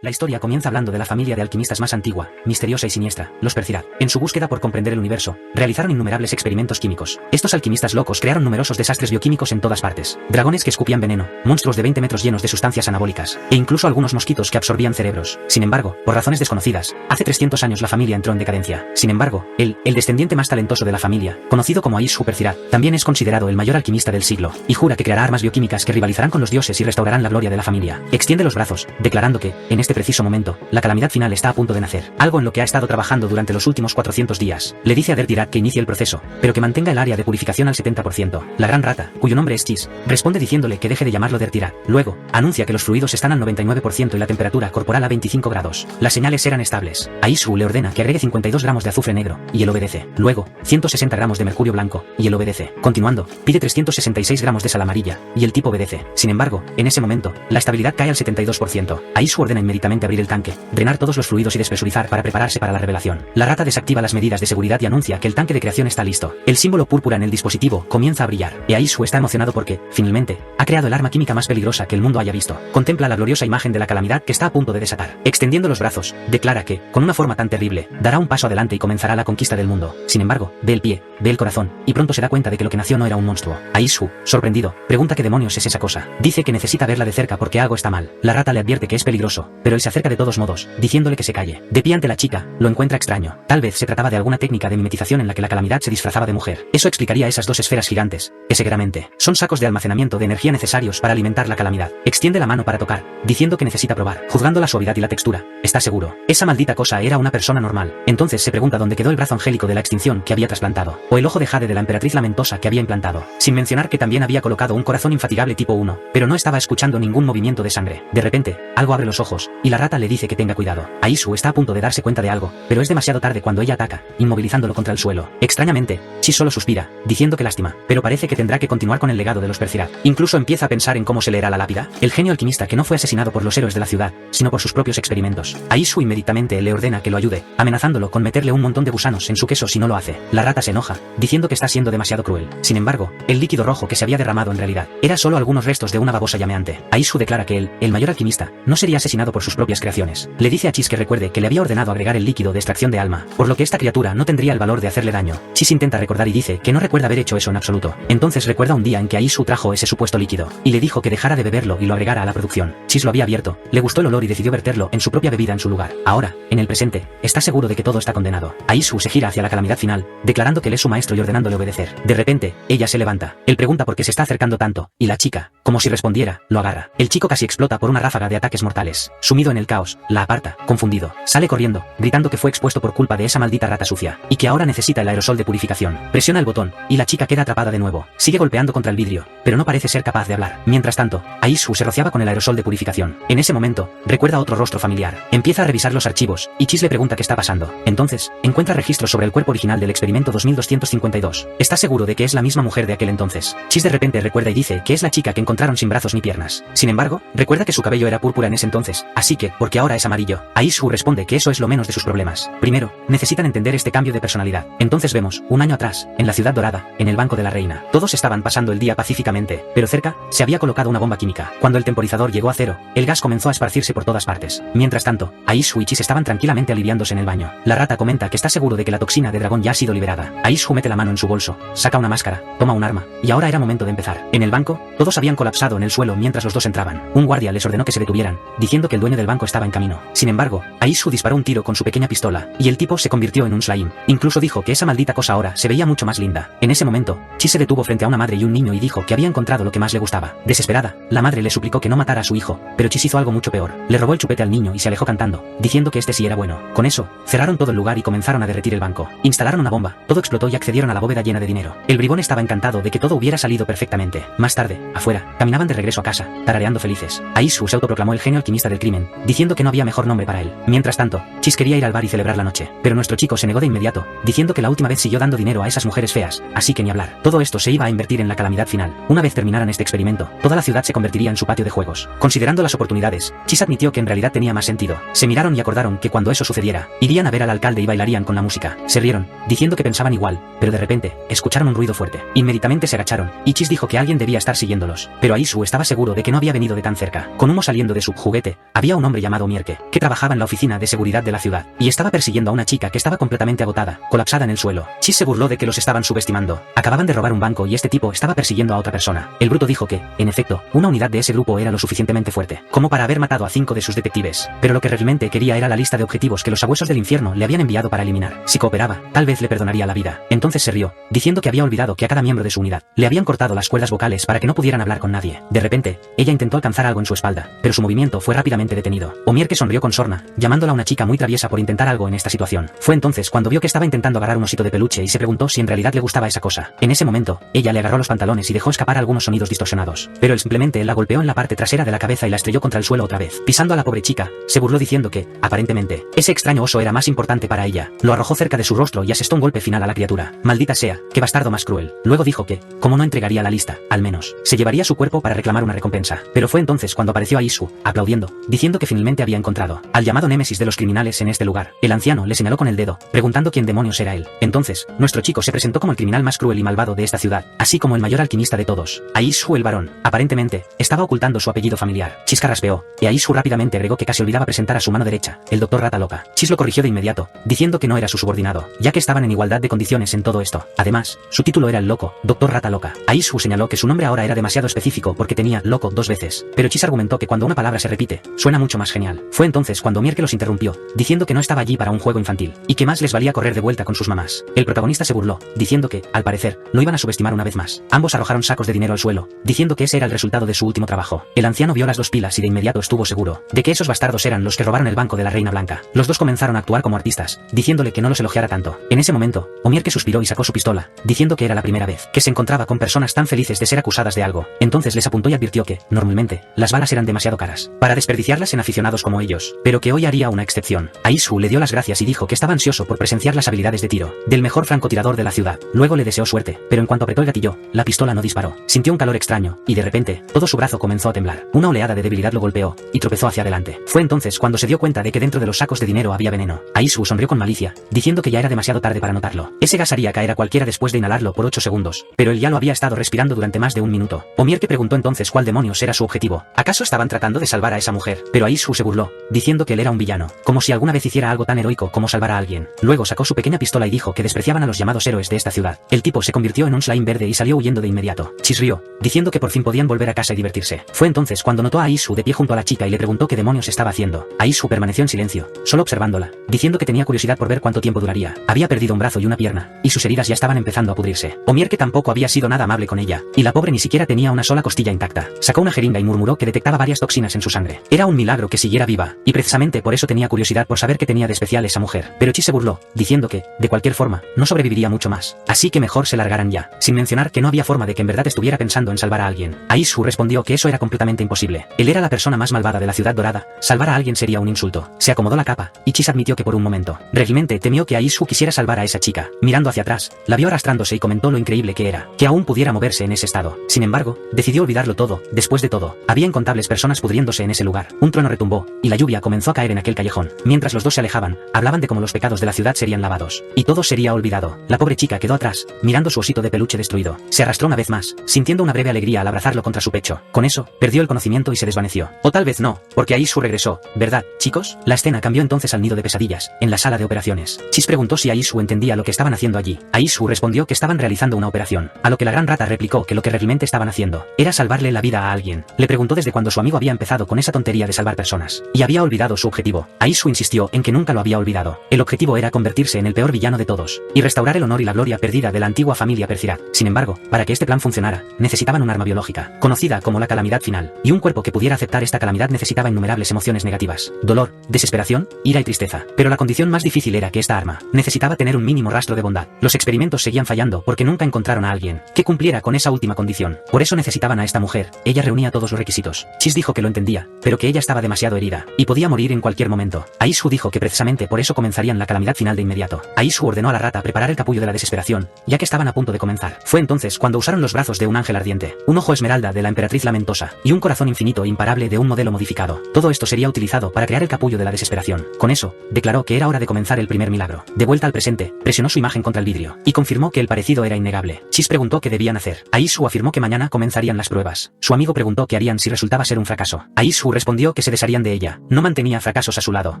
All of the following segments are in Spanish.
La historia comienza hablando de la familia de alquimistas más antigua, misteriosa y siniestra, los Percirat. En su búsqueda por comprender el universo, realizaron innumerables experimentos químicos. Estos alquimistas locos crearon numerosos desastres bioquímicos en todas partes. Dragones que escupían veneno, monstruos de 20 metros llenos de sustancias anabólicas, e incluso algunos mosquitos que absorbían cerebros. Sin embargo, por razones desconocidas, hace 300 años la familia entró en decadencia. Sin embargo, el descendiente más talentoso de la familia, conocido como Aishu Percirat, también es considerado el mayor alquimista del siglo, y jura que creará armas bioquímicas que rivalizarán con los dioses y restaurarán la gloria de la familia. Extiende los brazos, declarando que, en este preciso momento, la calamidad final está a punto de nacer, algo en lo que ha estado trabajando durante los últimos 400 días. Le dice a Dertirat que inicie el proceso, pero que mantenga el área de purificación al 70%. La gran rata, cuyo nombre es Chis, responde diciéndole que deje de llamarlo Dertirat. Luego, anuncia que los fluidos están al 99% y la temperatura corporal a 25 grados. Las señales eran estables. Aishu le ordena que agregue 52 gramos de azufre negro, y él obedece. Luego, 160 gramos de mercurio blanco, y él obedece. Continuando, pide 366 gramos de sal amarilla, y el tipo obedece. Sin embargo, en ese momento, la estabilidad cae al 72%. Aishu ordena inmediatamente abrir el tanque, drenar todos los fluidos y despresurizar para prepararse para la revelación. La rata desactiva las medidas de seguridad y anuncia que el tanque de creación está listo. El símbolo púrpura en el dispositivo comienza a brillar, y Aishu está emocionado porque, finalmente, ha creado el arma química más peligrosa que el mundo haya visto. Contempla la gloriosa imagen de la calamidad que está a punto de desatar. Extendiendo los brazos, declara que, con una forma tan terrible, dará un paso adelante y comenzará la conquista del mundo. Sin embargo, ve el pie, ve el corazón, y pronto se da cuenta de que lo que nació no era un monstruo. Aishu, sorprendido, pregunta qué demonios es esa cosa. Dice que necesita verla de cerca porque algo está mal. La rata le advierte que es peligroso, pero él se acerca de todos modos, diciéndole que se calle. De pie ante la chica, lo encuentra extraño. Tal vez se trataba de alguna técnica de mimetización en la que la calamidad se disfrazaba de mujer. Eso explicaría esas dos esferas gigantes, que seguramente son sacos de almacenamiento de energía necesarios para alimentar la calamidad. Extiende la mano para tocar, diciendo que necesita probar, juzgando la suavidad y la textura. Está seguro. Esa maldita cosa era una persona normal. Entonces se pregunta dónde quedó el brazo angélico de la extinción que había trasplantado, o el ojo de jade de la emperatriz lamentosa que había implantado, sin mencionar que también había colocado un corazón infatigable tipo 1, pero no estaba escuchando ningún movimiento de sangre. De repente, algo abre los ojos, y la rata le dice que tenga cuidado. Aishu está a punto de darse cuenta de algo, pero es demasiado tarde cuando ella ataca, inmovilizándolo contra el suelo. Extrañamente, Chis solo suspira, diciendo que lástima, pero parece que tendrá que continuar con el legado de los Percirat. Incluso empieza a pensar en cómo se leerá la lápida. El genio alquimista que no fue asesinado por los héroes de la ciudad, sino por sus propios experimentos. Aishu inmediatamente le ordena que lo ayude, amenazándolo con meterle un montón de gusanos en su queso si no lo hace. La rata se enoja, diciendo que está siendo demasiado cruel. Sin embargo, el líquido rojo que se había derramado en realidad era solo algunos restos de una babosa llameante. Aishu declara que él, el mayor alquimista, no sería asesinado por sus propias creaciones. Le dice a Chis que recuerde que le había ordenado agregar el líquido de extracción de alma, por lo que esta criatura no tendría el valor de hacerle daño. Chis intenta recordar y dice que no recuerda haber hecho eso en absoluto. Entonces recuerda un día en que Aishu trajo ese supuesto líquido, y le dijo que dejara de beberlo y lo agregara a la producción. Chis lo había abierto, le gustó el olor y decidió verterlo en su propia bebida en su lugar. Ahora, en el presente, está seguro de que todo está condenado. Aishu se gira hacia la calamidad final, declarando que él es su maestro y ordenándole obedecer. De repente, ella se levanta. Él pregunta por qué se está acercando tanto, y la chica, como si respondiera, lo agarra. El chico casi explota por una ráfaga de ataques mortales. Sumido en el caos, la aparta, confundido. Sale corriendo, gritando que fue expuesto por culpa de esa maldita rata sucia, y que ahora necesita el aerosol de purificación. Presiona el botón, y la chica queda atrapada de nuevo. Sigue golpeando contra el vidrio, pero no parece ser capaz de hablar. Mientras tanto, Aishu se rociaba con el aerosol de purificación. En ese momento, recuerda otro rostro familiar. Empieza a revisar los archivos, y Chis le pregunta qué está pasando. Entonces, encuentra registros sobre el cuerpo original del experimento 2252. Está seguro de que es la misma mujer de aquel entonces. Chis de repente recuerda y dice que es la chica que encontraron sin brazos ni piernas. Sin embargo, recuerda que su cabello era púrpura en ese entonces, así que, porque ahora es amarillo. Aishu responde que eso es lo menos de sus problemas. Primero, necesitan entender este cambio de personalidad. Entonces vemos, un año atrás, en la ciudad dorada, en el banco de la reina. Todos estaban pasando el día pacíficamente, pero cerca, se había colocado una bomba química. Cuando el temporizador llegó a cero, el gas comenzó a esparcirse por todas partes. Mientras tanto, Aishu y Chis estaban tranquilamente aliviándose en el baño. La rata comenta que está seguro de que la toxina de dragón ya ha sido liberada. Aishu mete la mano en su bolso, saca una máscara, toma un arma, y ahora era momento de empezar. En el banco, todos habían colapsado en el suelo mientras los dos entraban. Un guardia les ordenó que se detuvieran, diciendo que el dueño del banco estaba en camino. Sin embargo, Aishu disparó un tiro con su pequeña pistola, y el tipo se convirtió en un slime. Incluso dijo que esa maldita cosa ahora se veía mucho más linda. En ese momento, Chis se detuvo frente a una madre y un niño y dijo que había encontrado lo que más le gustaba. Desesperada, la madre le suplicó que no matara a su hijo, pero Chis hizo algo mucho peor. Le robó el chupete al niño y se alejó cantando, diciendo que este sí era bueno. Con eso, cerraron todo el lugar y comenzaron a derretir el banco. Instalaron una bomba, todo explotó y accedieron a la bóveda llena de dinero. El bribón estaba encantado de que todo hubiera salido perfectamente. Más tarde, afuera, caminaban de regreso a casa, tarareando felices. Aishu se autoproclamó el genio alquimista del crimen, diciendo que no había mejor nombre para él. Mientras tanto, Chis quería ir al bar y celebrar la noche, pero nuestro chico se negó de inmediato, diciendo que la última vez siguió dando dinero a esas mujeres feas, así que ni hablar. Todo esto se iba a invertir en la calamidad final. Una vez terminaran este experimento, toda la ciudad se convertiría en su patio de juegos. Considerando las oportunidades, Chis admitió que en realidad tenía más sentido. Se miraron y acordaron que cuando eso sucediera, irían a ver al alcalde y bailarían con la música. Se rieron, diciendo que pensaban igual, pero de repente, escucharon un ruido fuerte. Inmediatamente se agacharon, y Chis dijo que alguien debía estar siguiéndolos, pero Aishu estaba seguro de que no había venido de tan cerca. Con humo saliendo de su juguete, había había un hombre llamado Mierke, que trabajaba en la oficina de seguridad de la ciudad, y estaba persiguiendo a una chica que estaba completamente agotada, colapsada en el suelo. Chis se burló de que los estaban subestimando. Acababan de robar un banco y este tipo estaba persiguiendo a otra persona. El bruto dijo que, en efecto, una unidad de ese grupo era lo suficientemente fuerte como para haber matado a 5 de sus detectives, pero lo que realmente quería era la lista de objetivos que los sabuesos del infierno le habían enviado para eliminar. Si cooperaba, tal vez le perdonaría la vida. Entonces se rió, diciendo que había olvidado que a cada miembro de su unidad le habían cortado las cuerdas vocales para que no pudieran hablar con nadie. De repente, ella intentó alcanzar algo en su espalda, pero su movimiento fue rápidamente detenido. Mierke sonrió con sorna, llamándola una chica muy traviesa por intentar algo en esta situación. Fue entonces cuando vio que estaba intentando agarrar un osito de peluche y se preguntó si en realidad le gustaba esa cosa. En ese momento, ella le agarró los pantalones y dejó escapar algunos sonidos distorsionados, pero él simplemente la golpeó en la parte trasera de la cabeza y la estrelló contra el suelo otra vez. Pisando a la pobre chica, se burló diciendo que, aparentemente, ese extraño oso era más importante para ella. Lo arrojó cerca de su rostro y asestó un golpe final a la criatura. Maldita sea, qué bastardo más cruel. Luego dijo que, como no entregaría la lista, al menos, se llevaría su cuerpo para reclamar una recompensa. Pero fue entonces cuando apareció Aisu, aplaudiendo, diciendo que finalmente había encontrado al llamado némesis de los criminales en este lugar. El anciano le señaló con el dedo, preguntando quién demonios era él. Entonces, nuestro chico se presentó como el criminal más cruel y malvado de esta ciudad, así como el mayor alquimista de todos. Aisu el varón, aparentemente, estaba ocultando su apellido familiar. Chis carraspeó, y Aisu rápidamente agregó que casi olvidaba presentar a su mano derecha, el doctor Rata Loca. Chis lo corrigió de inmediato, diciendo que no era su subordinado, ya que estaban en igualdad de condiciones en todo esto. Además, su título era el loco, doctor Rata Loca. Aisu señaló que su nombre ahora era demasiado específico porque tenía loco 2 veces, pero Chis argumentó que cuando una palabra se repite, suena mucho más genial. Fue entonces cuando Mierke los interrumpió, diciendo que no estaba allí para un juego infantil, y que más les valía correr de vuelta con sus mamás. El protagonista se burló, diciendo que, al parecer, lo iban a subestimar una vez más. Ambos arrojaron sacos de dinero al suelo, diciendo que ese era el resultado de su último trabajo. El anciano vio las 2 pilas y de inmediato estuvo seguro de que esos bastardos eran los que robaron el banco de la Reina Blanca. Los dos comenzaron a actuar como artistas, diciéndole que no los elogiara tanto. En ese momento, Mierke suspiró y sacó su pistola, diciendo que era la primera vez que se encontraba con personas tan felices de ser acusadas de algo. Entonces les apuntó y advirtió que, normalmente, las balas eran demasiado caras para desperdiciarlas en aficionados como ellos, pero que hoy haría una excepción. Aisu le dio las gracias y dijo que estaba ansioso por presenciar las habilidades de tiro del mejor francotirador de la ciudad. Luego le deseó suerte, pero en cuanto apretó el gatillo, la pistola no disparó. Sintió un calor extraño, y de repente, todo su brazo comenzó a temblar. Una oleada de debilidad lo golpeó, y tropezó hacia adelante. Fue entonces cuando se dio cuenta de que dentro de los sacos de dinero había veneno. Aisu sonrió con malicia, diciendo que ya era demasiado tarde para notarlo. Ese gas haría caer a cualquiera después de inhalarlo por 8 segundos, pero él ya lo había estado respirando durante más de 1 minuto. Mierke preguntó entonces cuál demonios era su objetivo. ¿Acaso estaban tratando de salvar a esa mujer? Pero Aisu se burló, diciendo que él era un villano, como si alguna vez hiciera algo tan heroico como salvar a alguien. Luego sacó su pequeña pistola y dijo que despreciaban a los llamados héroes de esta ciudad. El tipo se convirtió en un slime verde y salió huyendo de inmediato. Chis rió, diciendo que por fin podían volver a casa y divertirse. Fue entonces cuando notó a Aisu de pie junto a la chica y le preguntó qué demonios estaba haciendo. Aisu permaneció en silencio, solo observándola, diciendo que tenía curiosidad por ver cuánto tiempo duraría. Había perdido un brazo y una pierna, y sus heridas ya estaban empezando a pudrirse. Mierke tampoco había sido nada amable con ella, y la pobre ni siquiera tenía una sola costilla intacta. Sacó una jeringa y murmuró que detectaba varias toxinas en su sangre. Era un milagro que siguiera viva, y precisamente por eso tenía curiosidad por saber qué tenía de especial esa mujer. Pero Chis se burló, diciendo que, de cualquier forma, no sobreviviría mucho más, así que mejor se largaran ya, sin mencionar que no había forma de que en verdad estuviera pensando en salvar a alguien. Aisu respondió que eso era completamente imposible. Él era la persona más malvada de la ciudad dorada, salvar a alguien sería un insulto. Se acomodó la capa, y Chis admitió que por un momento, realmente temió que Aisu quisiera salvar a esa chica. Mirando hacia atrás, la vio arrastrándose y comentó lo increíble que era, que aún pudiera moverse en ese estado. Sin embargo, decidió olvidarlo todo. Después de todo, había incontables personas pudriéndose en ese lugar. Un trueno retumbó, y la lluvia comenzó a caer en aquel callejón. Mientras los dos se alejaban, hablaban de cómo los pecados de la ciudad serían lavados, y todo sería olvidado. La pobre chica quedó atrás, mirando su osito de peluche destruido. Se arrastró una vez más, sintiendo una breve alegría al abrazarlo contra su pecho. Con eso, perdió el conocimiento y se desvaneció. O tal vez no, porque Aisu regresó, ¿verdad, chicos? La escena cambió entonces al nido de pesadillas, en la sala de operaciones. Chis preguntó si Aisu entendía lo que estaban haciendo allí. Aisu respondió que estaban realizando una operación, a lo que la gran rata replicó que lo que realmente estaban haciendo era salvarle la vida a alguien. Le preguntó desde cuándo su amigo había empezado con esa tontería de salvar personas, y había olvidado su objetivo. Aisu insistió en que nunca lo había olvidado. El objetivo era convertirse en el peor villano de todos, y restaurar el honor y la gloria perdida de la antigua familia Percirat. Sin embargo, para que este plan funcionara, necesitaban un arma biológica, conocida como la calamidad final, y un cuerpo que pudiera aceptar esta calamidad necesitaba innumerables emociones negativas, dolor, desesperación, ira y tristeza. Pero la condición más difícil era que esta arma necesitaba tener un mínimo rastro de bondad. Los experimentos seguían fallando porque nunca encontraron a alguien que cumpliera con esa última condición. Por eso necesitaban a esta mujer. Ella reunía todos los requisitos. Chis dijo que lo entendía, pero que ella estaba demasiado herida y podía morir en cualquier momento. Aisu dijo que precisamente por eso comenzarían la calamidad final de inmediato. Aisu ordenó a la rata preparar el capullo de la desesperación, ya que estaban a punto de comenzar. Fue entonces cuando usaron los brazos de un ángel ardiente, un ojo esmeralda de la emperatriz lamentosa y un corazón infinito e imparable de un modelo modificado. Todo esto sería utilizado para crear el capullo de la desesperación. Con eso, declaró que era hora de comenzar el primer milagro. De vuelta al presente, presionó su imagen contra el vidrio y confirmó que el parecido era innegable. Chis preguntó qué debían hacer. Aisu afirmó que mañana comenzarían las pruebas. Su amigo preguntó qué harían si resultaba ser un fracaso. Aisu respondió que se desharían de ella. No mantenía fracasos a su lado.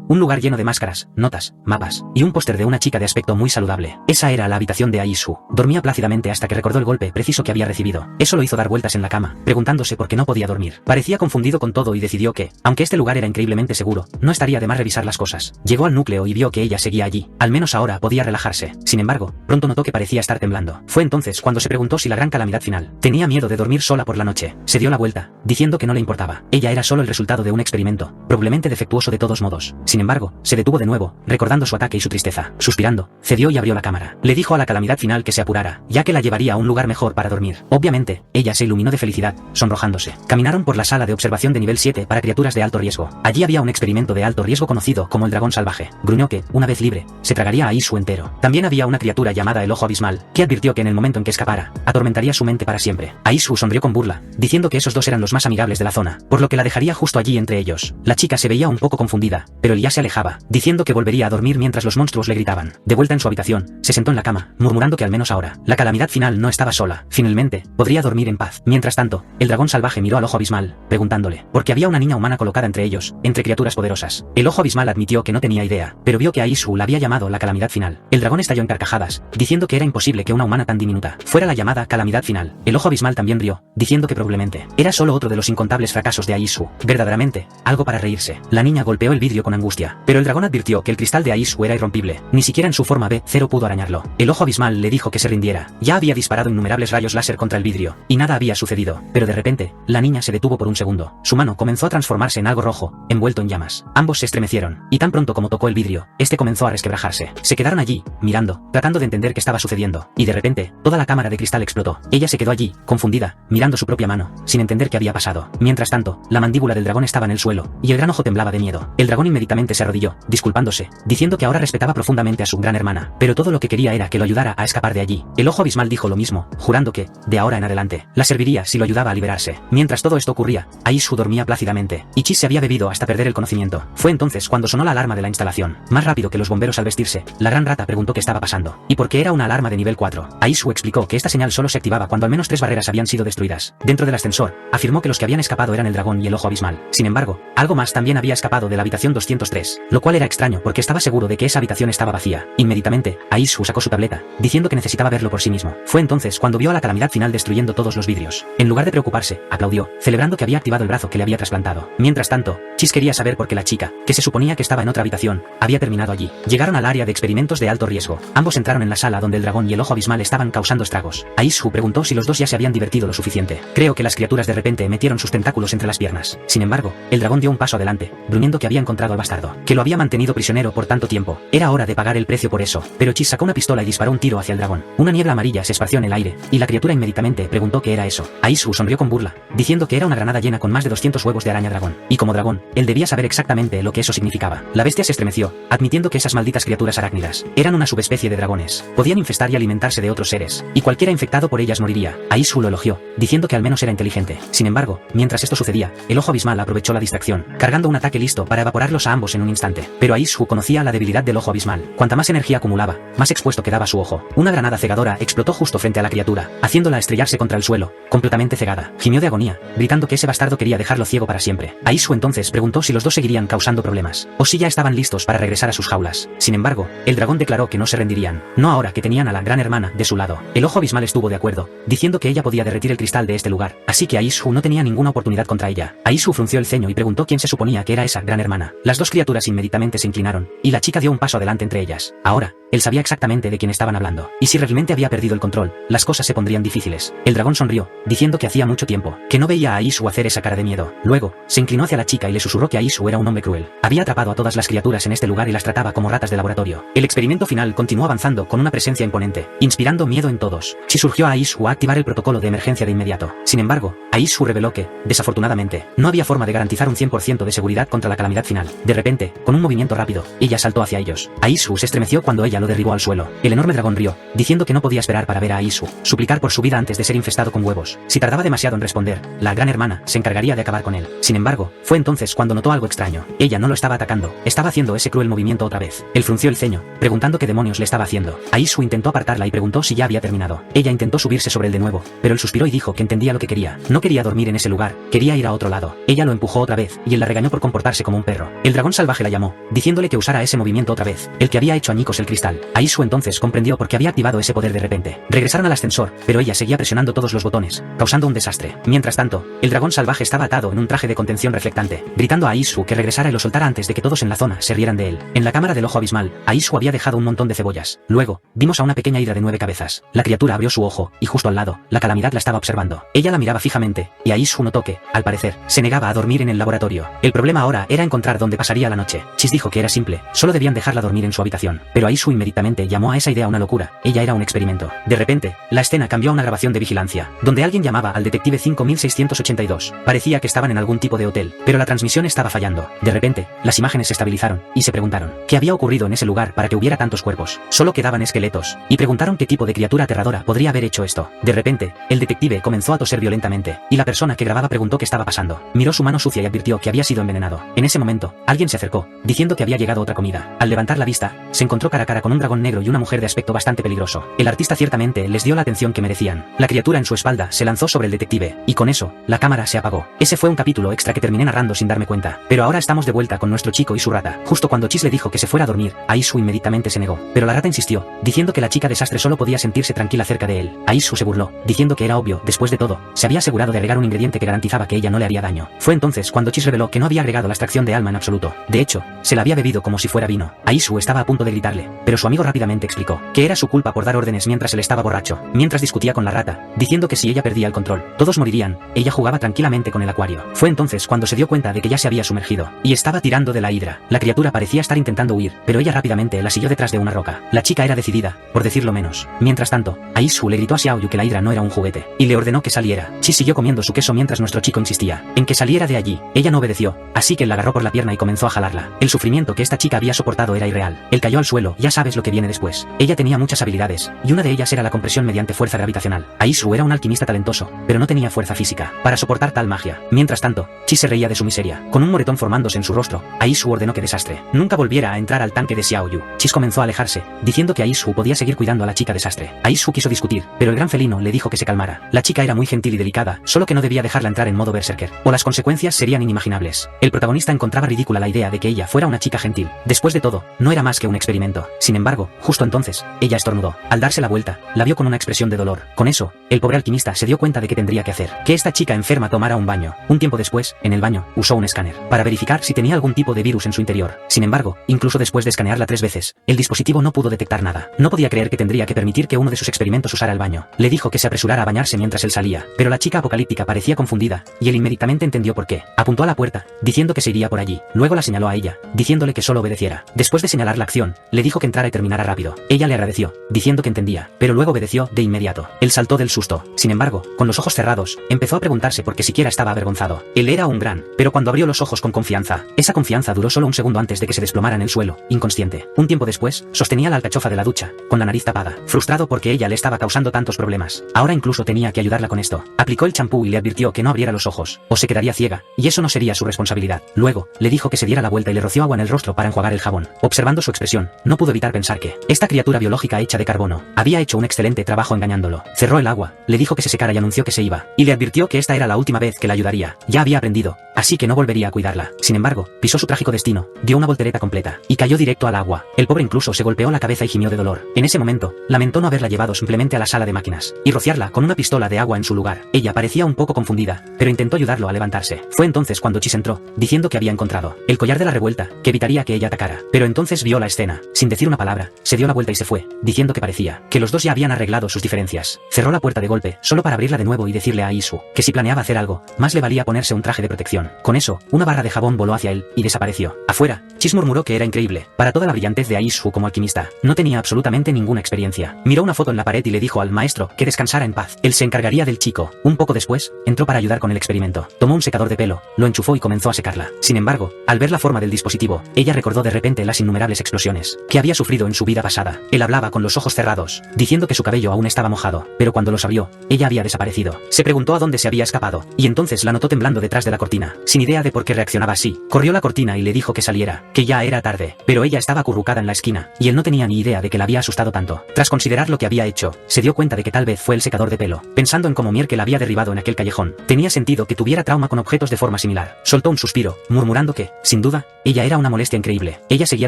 Un lugar lleno de máscaras, notas, mapas y un póster de una chica de aspecto muy saludable. Esa era la habitación de Aishu. Dormía plácidamente hasta que recordó el golpe preciso que había recibido. Eso lo hizo dar vueltas en la cama, preguntándose por qué no podía dormir. Parecía confundido con todo y decidió que, aunque este lugar era increíblemente seguro, no estaría de más revisar las cosas. Llegó al núcleo y vio que ella seguía allí. Al menos ahora podía relajarse. Sin embargo, pronto notó que parecía estar temblando. Fue entonces cuando se preguntó si la gran calamidad final. Tenía miedo de dormir sola por la noche. Se dio la vuelta, diciendo que no le importaba. Ella era solo el resultado de un experimento, probablemente defectuoso de todos modos. Sin embargo, se detuvo de nuevo, recordando su ataque y su tristeza. Suspirando, cedió y abrió la cámara. Le dijo a la calamidad final que se apurara, ya que la llevaría a un lugar mejor para dormir. Obviamente, ella se iluminó de felicidad, sonrojándose. Caminaron por la sala de observación de nivel 7 para criaturas de alto riesgo. Allí había un experimento de alto riesgo conocido como el dragón salvaje. Gruñó que, una vez libre, se tragaría a Aishu entero. También había una criatura llamada el ojo abismal, que advirtió que en el momento en que escapara, atormentaría su mente para siempre. Aishu sonrió con burla, diciendo que esos dos eran los más amigables de la zona, por lo que la dejaría justo allí entre ellos. La chica se veía un poco confundida, pero él ya se alejaba, diciendo que volvería a dormir mientras los monstruos le gritaban. De vuelta en su habitación, se sentó en la cama, murmurando que al menos ahora, la calamidad final no estaba sola. Finalmente, podría dormir en paz. Mientras tanto, el dragón salvaje miró al ojo abismal, preguntándole, porque había una niña humana colocada entre ellos, entre criaturas poderosas. El ojo abismal admitió que no tenía idea, pero vio que Aishu la había llamado la calamidad final. El dragón estalló en carcajadas, diciendo que era imposible que una humana tan diminuta fuera la llamada calamidad final. El ojo abismal también rió, diciendo que probablemente era solo otro de los incontables fracasos de Aishu. Verdaderamente, algo para reírse. La niña golpeó el vidrio con angustia, pero el dragón advirtió que el cristal de Aishu era irrompible. Ni siquiera en su forma B0 pudo arañarlo. El ojo abismal le dijo que se rindiera. Ya había disparado innumerables rayos láser contra el vidrio, y nada había sucedido. Pero de repente, la niña se detuvo por un segundo. Su mano comenzó a transformarse en algo rojo, envuelto en llamas. Ambos se estremecieron, y tan pronto como tocó el vidrio, este comenzó a resquebrajarse. Se quedaron allí, mirando, tratando de entender qué estaba sucediendo, y de repente, toda la cámara de cristal explotó. Ella se quedó allí, confundida, mirando su propia mano, sin entender qué había pasado. Mientras tanto, la mandíbula del dragón estaba en el suelo, y el gran ojo temblaba de miedo. El dragón inmediatamente se arrodilló, disculpándose, diciendo que ahora respetaba profundamente a su gran hermana, pero todo lo que quería era que lo ayudara a escapar de allí. El ojo abismal dijo lo mismo, jurando que, de ahora en adelante, la serviría si lo ayudaba a liberarse. Mientras todo esto ocurría, Aishu dormía plácidamente, y Chis se había bebido hasta perder el conocimiento. Fue entonces cuando sonó la alarma de la instalación. Más rápido que los bomberos al vestirse, la gran rata preguntó qué estaba pasando, y por qué era una alarma de nivel 4. Aishu explicó que esta señal solo se activaba cuando al menos 3 barreras habían sido destruidas. Dentro del ascensor, afirmó que los que habían escapado eran el dragón y el ojo abismal. Sin embargo, algo más también había escapado de la habitación 203, lo cual era extraño porque estaba seguro de que esa habitación estaba vacía. Inmediatamente, Aishu sacó su tableta, diciendo que necesitaba verlo por sí mismo. Fue entonces cuando vio a la calamidad final destruyendo todos los vidrios. En lugar de preocuparse, aplaudió, celebrando que había activado el brazo que le había trasplantado. Mientras tanto, Chis quería saber por qué la chica, que se suponía que estaba en otra habitación, había terminado allí. Llegaron al área de experimentos de alto riesgo. Ambos entraron en la sala donde el dragón y el ojo abismal estaban causando estragos. Aishu preguntó si los dos ya se habían divertido lo suficiente. Creo que las criaturas de repente metieron sus tentáculos entre las piernas. Sin embargo, el dragón dio un paso adelante, gruñendo que había encontrado al bastardo, que lo había mantenido prisionero por tanto tiempo. Era hora de pagar el precio por eso. Pero Chis sacó una pistola y disparó un tiro hacia el dragón. Una niebla amarilla se esparció en el aire, y la criatura inmediatamente preguntó qué era eso. Aishu sonrió con burla, diciendo que era una granada llena con más de 200 huevos de araña dragón. Y como dragón, él debía saber exactamente lo que eso significaba. La bestia se estremeció, admitiendo que esas malditas criaturas arácnidas eran una subespecie de dragones. Podían infestar y alimentarse de otros seres, y cualquiera infectado por ellas moriría. Aishu lo elogió, diciendo que al menos era inteligente. Sin embargo, mientras esto sucedía, el ojo abismal aprovechó la distracción, cargando un ataque listo para evaporarlos a ambos en un instante. Pero Aishu conocía la debilidad del ojo abismal. Cuanta más energía acumulaba, más expuesto quedaba su ojo. Una granada cegadora explotó justo frente a la criatura, haciéndola estrellarse contra el suelo, completamente cegada. Gimió de agonía, gritando que ese bastardo quería dejarlo ciego para siempre. Aishu entonces preguntó si los dos seguirían causando problemas, o si ya estaban listos para regresar a sus jaulas. Sin embargo, el dragón declaró que no se rendirían, no ahora que tenían a la gran hermana de su lado. El ojo abismal estuvo de acuerdo, diciendo que ella podía derretir el cristal de este lugar, así que Aishu no tenía ninguna oportunidad contra ella. Aishu frunció el ceño y preguntó quién se suponía que era esa gran hermana. Las dos criaturas inmediatamente se inclinaron, y la chica dio un paso adelante entre ellas. Ahora, él sabía exactamente de quién estaban hablando, y si realmente había perdido el control, las cosas se pondrían difíciles. El dragón sonrió, diciendo que hacía mucho tiempo que no veía a Aishu hacer esa cara de miedo. Luego, se inclinó hacia la chica y le susurró que Aishu era un hombre cruel. Había atrapado a todas las criaturas en este lugar y las trataba como ratas de laboratorio. El experimento final continuó avanzando con una presencia imponente, inspirando miedo en todos. Si surgió a Aishu a activar el protocolo de emergencia de inmediato. Sin embargo, Aishu reveló que, desafortunadamente, no había forma de garantizar un 100% de seguridad contra la calamidad final. De repente, con un movimiento rápido, ella saltó hacia ellos. Aishu se estremeció cuando ella ella lo derribó al suelo. El enorme dragón rió, diciendo que no podía esperar para ver a Aisu suplicar por su vida antes de ser infestado con huevos. Si tardaba demasiado en responder, la gran hermana se encargaría de acabar con él. Sin embargo, fue entonces cuando notó algo extraño. Ella no lo estaba atacando, estaba haciendo ese cruel movimiento otra vez. Él frunció el ceño, preguntando qué demonios le estaba haciendo. Aisu intentó apartarla y preguntó si ya había terminado. Ella intentó subirse sobre él de nuevo, pero él suspiró y dijo que entendía lo que quería. No quería dormir en ese lugar, quería ir a otro lado. Ella lo empujó otra vez, y él la regañó por comportarse como un perro. El dragón salvaje la llamó, diciéndole que usara ese movimiento otra vez, el que había hecho añicos el cristal. Aisu entonces comprendió por qué había activado ese poder de repente. Regresaron al ascensor, pero ella seguía presionando todos los botones, causando un desastre. Mientras tanto, el dragón salvaje estaba atado en un traje de contención reflectante, gritando a Aisu que regresara y lo soltara antes de que todos en la zona se rieran de él. En la cámara del ojo abismal, Aisu había dejado un montón de cebollas. Luego, vimos a una pequeña hidra de 9 cabezas. La criatura abrió su ojo, y justo al lado, la calamidad la estaba observando. Ella la miraba fijamente, y Aisu notó que, al parecer, se negaba a dormir en el laboratorio. El problema ahora era encontrar dónde pasaría la noche. Chis dijo que era simple, solo debían dejarla dormir en su habitación. Pero Aisu inmediatamente llamó a esa idea una locura. Ella era un experimento. De repente, la escena cambió a una grabación de vigilancia, donde alguien llamaba al detective 5682. Parecía que estaban en algún tipo de hotel, pero la transmisión estaba fallando. De repente, las imágenes se estabilizaron, y se preguntaron, ¿qué había ocurrido en ese lugar para que hubiera tantos cuerpos? Solo quedaban esqueletos, y preguntaron qué tipo de criatura aterradora podría haber hecho esto. De repente, el detective comenzó a toser violentamente, y la persona que grababa preguntó qué estaba pasando. Miró su mano sucia y advirtió que había sido envenenado. En ese momento, alguien se acercó, diciendo que había llegado otra comida. Al levantar la vista, se encontró cara a cara con un dragón negro y una mujer de aspecto bastante peligroso. El artista ciertamente les dio la atención que merecían. La criatura en su espalda se lanzó sobre el detective, y con eso, la cámara se apagó. Ese fue un capítulo extra que terminé narrando sin darme cuenta. Pero ahora estamos de vuelta con nuestro chico y su rata. Justo cuando Chis le dijo que se fuera a dormir, Aisu inmediatamente se negó. Pero la rata insistió, diciendo que la chica desastre solo podía sentirse tranquila cerca de él. Aisu se burló, diciendo que era obvio, después de todo, se había asegurado de agregar un ingrediente que garantizaba que ella no le haría daño. Fue entonces cuando Chis reveló que no había agregado la extracción de alma en absoluto. De hecho, se la había bebido como si fuera vino. Aisu estaba a punto de gritarle, pero su amigo rápidamente explicó que era su culpa por dar órdenes mientras él estaba borracho. Mientras discutía con la rata, diciendo que si ella perdía el control, todos morirían. Ella jugaba tranquilamente con el acuario. Fue entonces cuando se dio cuenta de que ya se había sumergido, y estaba tirando de la hidra. La criatura parecía estar intentando huir, pero ella rápidamente la siguió detrás de una roca. La chica era decidida, por decirlo menos. Mientras tanto, Aisu le gritó a Xiaoyu que la hidra no era un juguete, y le ordenó que saliera. Chi siguió comiendo su queso mientras nuestro chico insistía en que saliera de allí. Ella no obedeció, así que él la agarró por la pierna y comenzó a jalarla. El sufrimiento que esta chica había soportado era irreal. Él cayó al suelo, ya sabes lo que viene después. Ella tenía muchas habilidades, y una de ellas era la compresión mediante fuerza gravitacional. Aisu era un alquimista talentoso, pero no tenía fuerza física para soportar tal magia. Mientras tanto, Chi se reía de su miseria. Con un moretón formándose en su rostro, Aisu ordenó que desastre nunca volviera a entrar al tanque de Xiaoyu. Chis comenzó a alejarse, diciendo que Aisu podía seguir cuidando a la chica desastre. Aisu quiso discutir, pero el gran felino le dijo que se calmara. La chica era muy gentil y delicada, solo que no debía dejarla entrar en modo berserker, o las consecuencias serían inimaginables. El protagonista encontraba ridícula la idea de que ella fuera una chica gentil. Después de todo, no era más que un experimento. Sin embargo, justo entonces, ella estornudó. Al darse la vuelta, la vio con una expresión de dolor. Con eso, el pobre alquimista se dio cuenta de que tendría que hacer que esta chica enferma tomara un baño. Un tiempo después, en el baño, usó un escáner para verificar si tenía algún tipo de virus en su interior. Sin embargo, incluso después de escanearla 3 veces, el dispositivo no pudo detectar nada. No podía creer que tendría que permitir que uno de sus experimentos usara el baño. Le dijo que se apresurara a bañarse mientras él salía, pero la chica apocalíptica parecía confundida, y él inmediatamente entendió por qué. Apuntó a la puerta, diciendo que se iría por allí. Luego la señaló a ella, diciéndole que solo obedeciera. Después de señalar la acción, le dijo que entrara y terminara rápido. Ella le agradeció, diciendo que entendía, pero luego obedeció de inmediato. Él saltó del susto. Sin embargo, con los ojos cerrados, empezó a preguntarse por qué siquiera estaba avergonzado. Él era un gran, pero cuando abrió los ojos con confianza, esa confianza duró solo un segundo antes de que se desplomara en el suelo, inconsciente. Un tiempo después, sostenía la alcachofa de la ducha, con la nariz tapada, frustrado porque ella le estaba causando tantos problemas. Ahora incluso tenía que ayudarla con esto. Aplicó el champú y le advirtió que no abriera los ojos, o se quedaría ciega, y eso no sería su responsabilidad. Luego, le dijo que se diera la vuelta y le roció agua en el rostro para enjuagar el jabón. Observando su expresión, no pudo evitar pensar que esta criatura biológica hecha de carbono había hecho un excelente trabajo engañándolo. Cerró el agua, le dijo que se secara y anunció que se iba, y le advirtió que esta era la última vez que la ayudaría. Ya había aprendido, así que no volvería a cuidarla. Sin embargo, pisó su trágico destino, dio una voltereta completa, y cayó directo al agua. El pobre incluso se golpeó la cabeza y gimió de dolor. En ese momento, lamentó no haberla llevado simplemente a la sala de máquinas, y rociarla con una pistola de agua en su lugar. Ella parecía un poco confundida, pero intentó ayudarlo a levantarse. Fue entonces cuando Chis entró, diciendo que había encontrado el collar de la revuelta, que evitaría que ella atacara. Pero entonces vio la escena. Sin decir una palabra, se dio la vuelta y se fue, diciendo que parecía que los dos ya habían arreglado sus diferencias. Cerró la puerta de golpe, solo para abrirla de nuevo y decirle a Aisu que si planeaba hacer algo, más le valía ponerse un traje de protección. Con eso, una barra de jabón voló hacia él, y desapareció. Afuera, Chis murmuró que era increíble, para toda la brillantez de Aisu como alquimista. No tenía absolutamente ninguna experiencia. Miró una foto en la pared y le dijo al maestro que descansara en paz. Él se encargaría del chico. Un poco después, entró para ayudar con el experimento. Tomó un secador de pelo, lo enchufó y comenzó a secarla. Sin embargo, al ver la forma del dispositivo, ella recordó de repente las innumerables explosiones que había sufrido sufrido en su vida pasada. Él hablaba con los ojos cerrados, diciendo que su cabello aún estaba mojado, pero cuando los abrió, ella había desaparecido. Se preguntó a dónde se había escapado, y entonces la notó temblando detrás de la cortina. Sin idea de por qué reaccionaba así, corrió la cortina y le dijo que saliera, que ya era tarde, pero ella estaba acurrucada en la esquina, y él no tenía ni idea de que la había asustado tanto. Tras considerar lo que había hecho, se dio cuenta de que tal vez fue el secador de pelo. Pensando en cómo Mierke la había derribado en aquel callejón, tenía sentido que tuviera trauma con objetos de forma similar. Soltó un suspiro, murmurando que, sin duda, ella era una molestia increíble. Ella seguía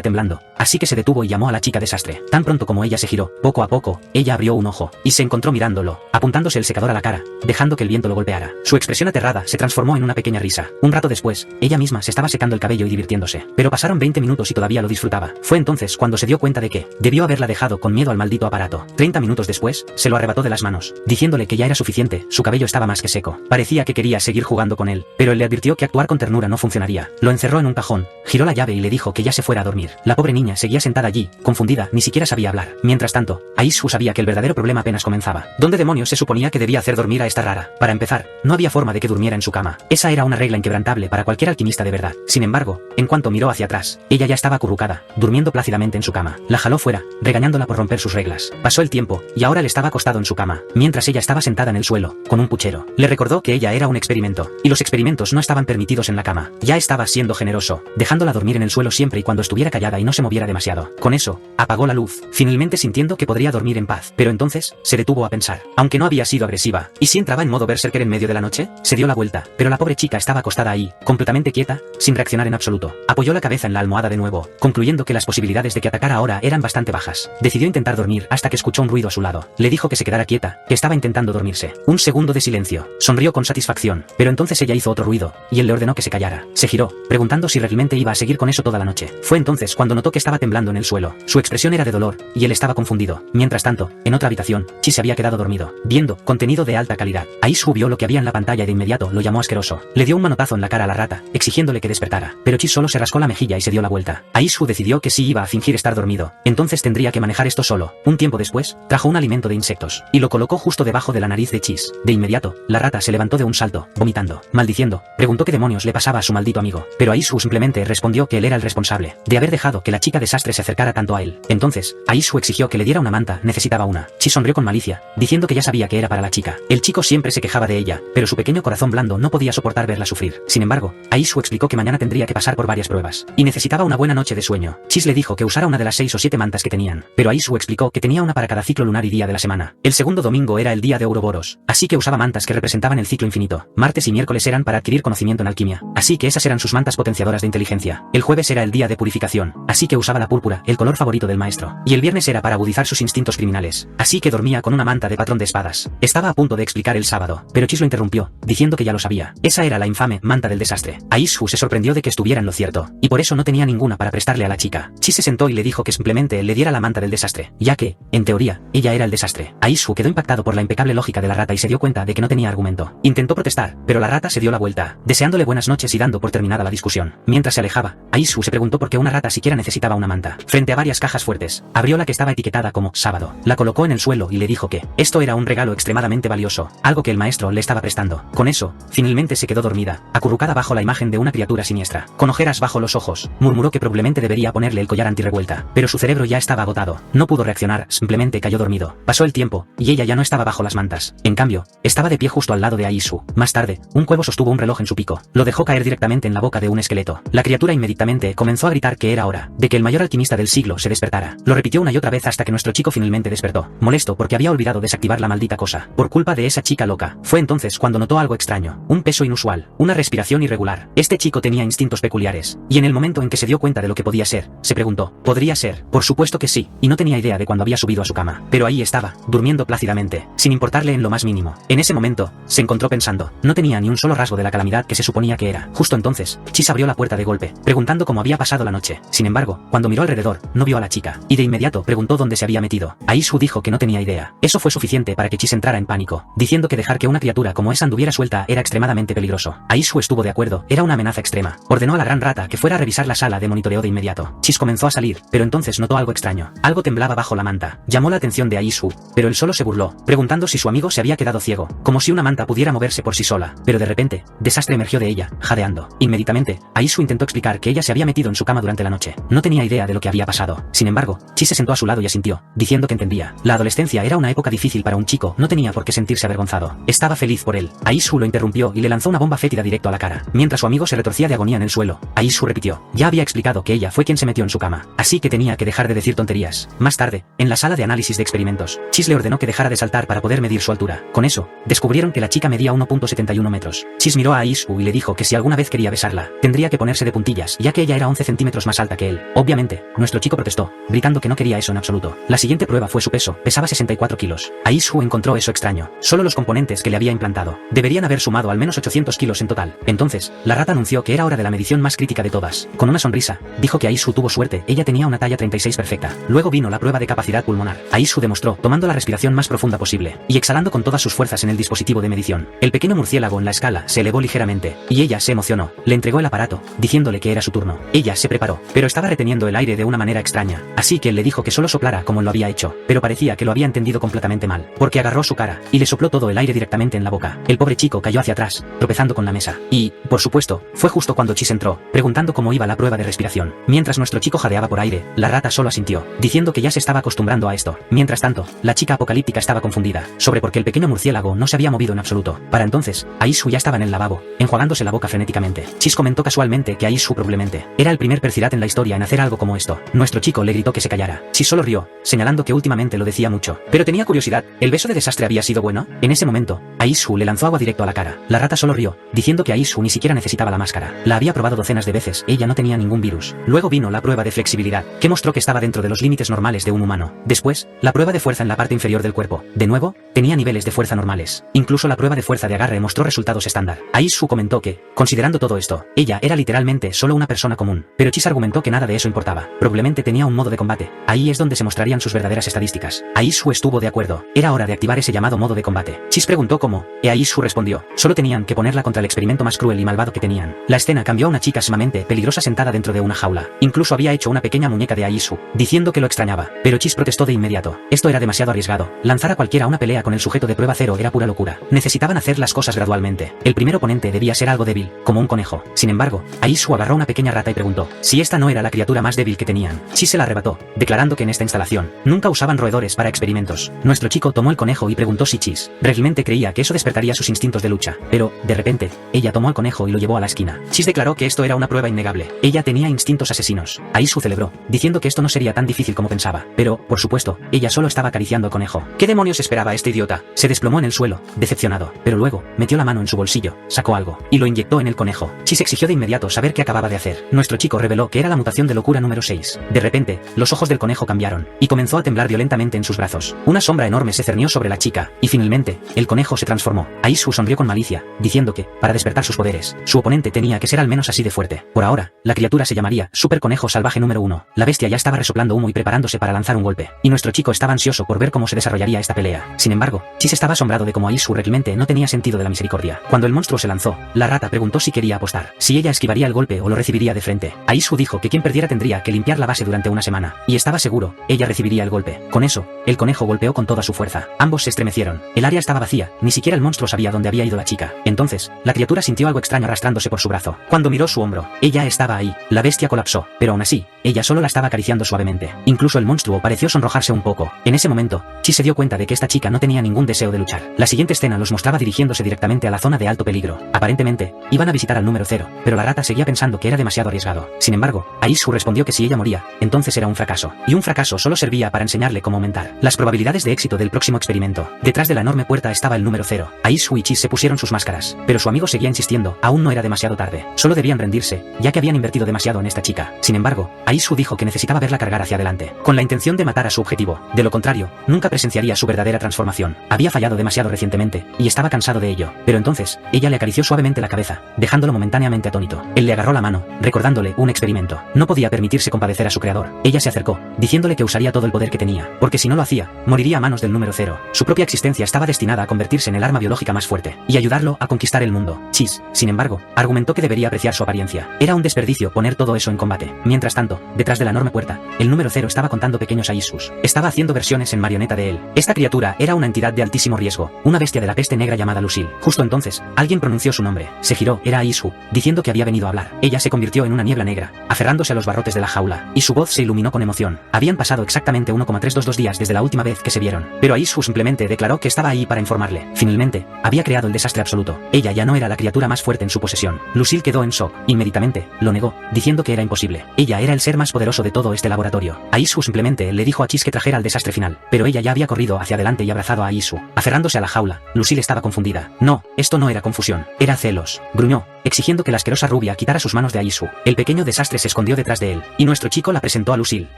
temblando, así que se detuvo y llamó a la chica desastre. Tan pronto como ella se giró, poco a poco, ella abrió un ojo, y se encontró mirándolo, apuntándose el secador a la cara, dejando que el viento lo golpeara. Su expresión aterrada se transformó en una pequeña risa. Un rato después, ella misma se estaba secando el cabello y divirtiéndose. Pero pasaron 20 minutos y todavía lo disfrutaba. Fue entonces cuando se dio cuenta de que debió haberla dejado con miedo al maldito aparato. 30 minutos después, se lo arrebató de las manos, diciéndole que ya era suficiente, su cabello estaba más que seco. Parecía que quería seguir jugando con él, pero él le advirtió que actuar con ternura no funcionaría. Lo encerró en un cajón, giró la llave y le dijo que ya se fuera a dormir. La pobre niña seguía sentada allí, confundida, ni siquiera sabía hablar. Mientras tanto, Aishu sabía que el verdadero problema apenas comenzaba. ¿Dónde demonios se suponía que debía hacer dormir a esta rara? Para empezar, no había forma de que durmiera en su cama. Esa era una regla inquebrantable para cualquier alquimista de verdad. Sin embargo, en cuanto miró hacia atrás, ella ya estaba acurrucada, durmiendo plácidamente en su cama. La jaló fuera, regañándola por romper sus reglas. Pasó el tiempo, y ahora él estaba acostado en su cama, mientras ella estaba sentada en el suelo, con un puchero. Le recordó que ella era un experimento, y los experimentos no estaban permitidos en la cama. Ya estaba siendo generoso, dejándola dormir en el suelo siempre y cuando estuviera callada y no se moviera demasiado. Con eso, apagó la luz, finalmente sintiendo que podría dormir en paz. Pero entonces, se detuvo a pensar. Aunque no había sido agresiva, ¿y si entraba en modo berserker en medio de la noche? Se dio la vuelta, pero la pobre chica estaba acostada ahí, completamente quieta, sin reaccionar en absoluto. Apoyó la cabeza en la almohada de nuevo, concluyendo que las posibilidades de que atacara ahora eran bastante bajas. Decidió intentar dormir hasta que escuchó un ruido a su lado. Le dijo que se quedara quieta, que estaba intentando dormirse. Un segundo de silencio. Sonrió con satisfacción, pero entonces ella hizo otro ruido, y él le ordenó que se callara. Se giró, preguntando si realmente iba a seguir con eso toda la noche. Fue entonces cuando notó que estaba temblando en el suelo. Su expresión era de dolor, y él estaba confundido. Mientras tanto, en otra habitación, Chi se había quedado dormido, viendo contenido de alta calidad. Aishu vio lo que había en la pantalla y de inmediato lo llamó asqueroso. Le dio un manotazo en la cara a la rata, exigiéndole que despertara, pero Chi solo se rascó la mejilla y se dio la vuelta. Aishu decidió que si iba a fingir estar dormido, entonces tendría que manejar esto solo. Un tiempo después, trajo un alimento de insectos, y lo colocó justo debajo de la nariz de Chis. De inmediato, la rata se levantó de un salto, vomitando, maldiciendo, preguntó qué demonios le pasaba a su maldito amigo, pero Aishu simplemente respondió que él era el responsable de haber dejado que la chica desastre se acercara tanto a él. Entonces, Aishu exigió que le diera una manta, necesitaba una. Chi sonrió con malicia, diciendo que ya sabía que era para la chica. El chico siempre se quejaba de ella, pero su pequeño corazón blando no podía soportar verla sufrir. Sin embargo, Aishu explicó que mañana tendría que pasar por varias pruebas, y necesitaba una buena noche de sueño. Chis le dijo que usara una de las 6 o 7 mantas que tenían, pero Aishu explicó que tenía una para cada ciclo lunar y día de la semana. El segundo domingo era el día de Ouroboros, así que usaba mantas que representaban el ciclo infinito. Martes y miércoles eran para adquirir conocimiento en alquimia, así que esas eran sus mantas potenciadoras de inteligencia. El jueves era el día de purificación, así que usaba la púrpura, el color favorito del maestro. Y el viernes era para agudizar sus instintos criminales, así que dormía con una manta de patrón de espadas. Estaba a punto de explicar el sábado, pero Chis lo interrumpió, diciendo que ya lo sabía. Esa era la infame manta del desastre. Aishu se sorprendió de que estuviera en lo cierto, y por eso no tenía ninguna para prestarle a la chica. Chis se sentó y le dijo que simplemente le diera la manta del desastre, ya que, en teoría, ella era el desastre. Aishu quedó impactado por la impecable lógica de la rata y se dio cuenta de que no tenía argumento. Intentó protestar, pero la rata se dio la vuelta, deseándole buenas noches y dando por terminada la discusión. Mientras se alejaba, Aishu se preguntó por qué una rata siquiera necesitaba una manta. Frente a varias cajas fuertes, abrió la que estaba etiquetada como sábado, la colocó en el suelo y le dijo que esto era un regalo extremadamente valioso, algo que el maestro le estaba prestando. Con eso, finalmente se quedó dormida, acurrucada bajo la imagen de una criatura siniestra, con ojeras bajo los ojos. Murmuró que probablemente debería ponerle el collar antirrevuelta, pero su cerebro ya estaba agotado. No pudo reaccionar, simplemente cayó dormido. Pasó el tiempo, y ella ya no estaba bajo las mantas. En cambio, estaba de pie justo al lado de Aishu. Más tarde, un cuervo sostuvo un reloj en su pico. Lo dejó caer directamente en la boca de un esqueleto. La criatura inmediatamente comenzó a gritar que era hora de que el mayor alquimista del siglo se despertara. Lo repitió una y otra vez hasta que nuestro chico finalmente despertó, molesto porque había olvidado desactivar la maldita cosa, por culpa de esa chica loca. Fue entonces cuando notó algo extraño, un peso inusual, una respiración irregular. Este chico tenía instintos peculiares, y en el momento en que se dio cuenta de lo que podía ser, se preguntó, ¿podría ser? Por supuesto que sí, y no tenía idea de cuándo había subido a su cama, pero ahí estaba, durmiendo plácidamente, sin importarle en lo más mínimo. En ese momento, se encontró pensando, no tenía ni un solo rasgo de la calamidad que se suponía que era. Justo entonces, Chis abrió la puerta de golpe, preguntando cómo había pasado la noche. Sin embargo, cuando miró alrededor, no vio a la chica, y de inmediato preguntó dónde se había metido. Aishu dijo que no tenía idea. Eso fue suficiente para que Chis entrara en pánico, diciendo que dejar que una criatura como esa anduviera suelta era extremadamente peligroso. Aishu estuvo de acuerdo, era una amenaza extrema. Ordenó a la gran rata que fuera a revisar la sala de monitoreo de inmediato. Chis comenzó a salir, pero entonces notó algo extraño. Algo temblaba bajo la manta. Llamó la atención de Aishu, pero él solo se burló, preguntando si su amigo se había quedado ciego, como si una manta pudiera moverse por sí sola. Pero de repente, Desastre emergió de ella, jadeando. Inmediatamente, Aishu intentó explicar que ella se había metido en su cama durante la noche. No tenía idea de lo que había pasado. enfadado. Sin embargo, Chi se sentó a su lado y asintió, diciendo que entendía. La adolescencia era una época difícil para un chico, no tenía por qué sentirse avergonzado. Estaba feliz por él. Aishu lo interrumpió y le lanzó una bomba fétida directo a la cara. Mientras su amigo se retorcía de agonía en el suelo, Aishu repitió: ya había explicado que ella fue quien se metió en su cama, así que tenía que dejar de decir tonterías. Más tarde, en la sala de análisis de experimentos, Chis le ordenó que dejara de saltar para poder medir su altura. Con eso, descubrieron que la chica medía 1.71 metros. Chis miró a Aishu y le dijo que si alguna vez quería besarla, tendría que ponerse de puntillas, ya que ella era 11 centímetros más alta que él. Obviamente, nuestro chico protestó, gritando que no quería eso en absoluto. La siguiente prueba fue su peso, pesaba 64 kilos. Aishu encontró eso extraño. Solo los componentes que le había implantado deberían haber sumado al menos 800 kilos en total. Entonces, la rata anunció que era hora de la medición más crítica de todas. Con una sonrisa, dijo que Aishu tuvo suerte, ella tenía una talla 36 perfecta. Luego vino la prueba de capacidad pulmonar. Aishu demostró, tomando la respiración más profunda posible y exhalando con todas sus fuerzas en el dispositivo de medición. El pequeño murciélago en la escala se elevó ligeramente, y ella se emocionó. Le entregó el aparato, diciéndole que era su turno. Ella se preparó, pero estaba reteniendo el aire de una manera extraña, así que él le dijo que solo soplara como lo había hecho, pero parecía que lo había entendido completamente mal, porque agarró su cara y le sopló todo el aire directamente en la boca. El pobre chico cayó hacia atrás, tropezando con la mesa. Y, por supuesto, fue justo cuando Chis entró, preguntando cómo iba la prueba de respiración. Mientras nuestro chico jadeaba por aire, la rata solo asintió, diciendo que ya se estaba acostumbrando a esto. Mientras tanto, la chica apocalíptica estaba confundida sobre por qué el pequeño murciélago no se había movido en absoluto. Para entonces, Aishu ya estaba en el lavabo, enjuagándose la boca frenéticamente. Chis comentó casualmente que Aishu probablemente era el primer Percirat en la historia en hacer algo como esto. Nuestro chico le gritó que se callara. Chis solo rió, señalando que últimamente lo decía mucho. Pero tenía curiosidad, ¿el beso de desastre había sido bueno? En ese momento, Aishu le lanzó agua directo a la cara. La rata solo rió, diciendo que Aishu ni siquiera necesitaba la máscara. La había probado docenas de veces, ella no tenía ningún virus. Luego vino la prueba de flexibilidad, que mostró que estaba dentro de los límites normales de un humano. Después, la prueba de fuerza en la parte inferior del cuerpo. De nuevo, tenía niveles de fuerza normales. Incluso la prueba de fuerza de agarre mostró resultados estándar. Aishu comentó que, considerando todo esto, ella era literalmente solo una persona común. Pero Chis argumentó que nada de eso importaba. Probablemente tenía un modo de combate. Ahí es donde se mostrarían sus verdaderas estadísticas. Aishu estuvo de acuerdo. Era hora de activar ese llamado modo de combate. Chis preguntó cómo, y Aishu respondió, solo tenían que ponerla contra el experimento más cruel y malvado que tenían. La escena cambió a una chica sumamente peligrosa sentada dentro de una jaula. Incluso había hecho una pequeña muñeca de Aishu, diciendo que lo extrañaba. Pero Chis protestó de inmediato. Esto era demasiado arriesgado. Lanzar a cualquiera a una pelea con el sujeto de prueba cero era pura locura. Necesitaban hacer las cosas gradualmente. El primer oponente debía ser algo débil, como un conejo. Sin embargo, Aishu agarró una pequeña rata y preguntó si esta no era la criatura más débil que tenían. Chis se la arrebató, declarando que en esta instalación nunca usaban roedores para experimentos. Nuestro chico tomó el conejo y preguntó si Chis realmente creía que eso despertaría sus instintos de lucha. Pero, de repente, ella tomó al conejo y lo llevó a la esquina. Chis declaró que esto era una prueba innegable. Ella tenía instintos asesinos. Aishu celebró, diciendo que esto no sería tan difícil como pensaba. Pero, por supuesto, ella solo estaba acariciando al conejo. ¿Qué demonios esperaba este idiota? Se desplomó en el suelo, decepcionado. Pero luego, metió la mano en su bolsillo, sacó algo, y lo inyectó en el conejo. Chis exigió de inmediato saber qué acababa de hacer. Nuestro chico reveló que era la mutación de locura número 6. De repente, los ojos del conejo cambiaron, y comenzó a temblar violentamente en sus brazos. Una sombra enorme se cernió sobre la chica, y finalmente, el conejo se transformó. Aishu sonrió con malicia, diciendo que, para despertar sus poderes, su oponente tenía que ser al menos así de fuerte. Por ahora, la criatura se llamaría Super Conejo Salvaje número 1. La bestia ya estaba resoplando humo y preparándose para lanzar un golpe, y nuestro chico estaba ansioso por ver cómo se desarrollaría esta pelea. Sin embargo, Chis estaba asombrado de cómo Aishu realmente no tenía sentido de la misericordia. Cuando el monstruo se lanzó, la rata preguntó si quería apostar, si ella esquivaría el golpe o lo recibiría de frente. Aishu dijo que quien perdiera tendría que limpiar la base durante una semana, y estaba seguro, ella recibiría el golpe. Con eso, el conejo golpeó con toda su fuerza. Ambos se estremecieron. El área estaba vacía, ni siquiera el monstruo sabía dónde había ido la chica. Entonces, la criatura sintió algo extraño arrastrándose por su brazo. Cuando miró su hombro, ella estaba ahí. La bestia colapsó, pero aún así, ella solo la estaba acariciando suavemente. Incluso el monstruo pareció sonrojarse un poco. En ese momento, Chi se dio cuenta de que esta chica no tenía ningún deseo de luchar. La siguiente escena los mostraba dirigiéndose directamente a la zona de alto peligro. Aparentemente, iban a visitar al número 0, pero la rata seguía pensando que era demasiado arriesgado. Sin embargo, Aishu respondió que si ella moría, entonces era un fracaso. Y un fracaso solo servía para enseñarle cómo aumentar las probabilidades de éxito del próximo experimento. Detrás de la enorme puerta estaba el número 0. Aishu y Chi se pusieron sus máscaras, pero su amigo seguía insistiendo, aún no era demasiado tarde. Solo debían rendirse, ya que habían invertido demasiado en esta chica. Sin embargo, Aishu dijo que necesitaba verla cargar hacia adelante, con la intención de matar a su objetivo. De lo contrario, nunca presenciaría su verdadera transformación. Había fallado demasiado recientemente, y estaba cansado de ello. Pero entonces, ella le acarició suavemente la cabeza, dejándolo momentáneamente atónito. Él le agarró la mano, recordándole un experimento. No podía permitirse compadecer a su creador. Ella se acercó, diciéndole que usaría todo el poder que tenía, porque si no lo hacía, moriría a manos del número 0. Su propia existencia estaba destinada a convertirse en el arma biológica más fuerte, y ayudarlo a conquistar el mundo. Chis, sin embargo, argumentó que debería apreciar su apariencia. Era un desperdicio poner todo eso en combate. Mientras tanto, detrás de la enorme puerta, el número 0 estaba contando pequeños Aishus. Estaba haciendo versiones en marioneta de él. Esta criatura era una entidad de altísimo riesgo, una bestia de la peste negra llamada Lucille. Justo entonces, alguien pronunció su nombre. Se giró, era Aishu, diciendo que había venido a hablar. Ella se convirtió en una niebla negra, aferrándose a los barrotes de la jaula, y su voz voz se iluminó con emoción. Habían pasado exactamente 1,322 días desde la última vez que se vieron, pero Aishu simplemente declaró que estaba ahí para informarle. Finalmente, había creado el desastre absoluto. Ella ya no era la criatura más fuerte en su posesión. Lucille quedó en shock. Inmediatamente, lo negó, diciendo que era imposible. Ella era el ser más poderoso de todo este laboratorio. Aishu simplemente le dijo a Chis que trajera el desastre final, pero ella ya había corrido hacia adelante y abrazado a Aishu. Aferrándose a la jaula, Lucille estaba confundida. No, esto no era confusión, era celos. Gruñó, exigiendo que la asquerosa rubia quitara sus manos de Aishu. El pequeño desastre se escondió detrás de él, y nuestro chico la presentó a Lucille.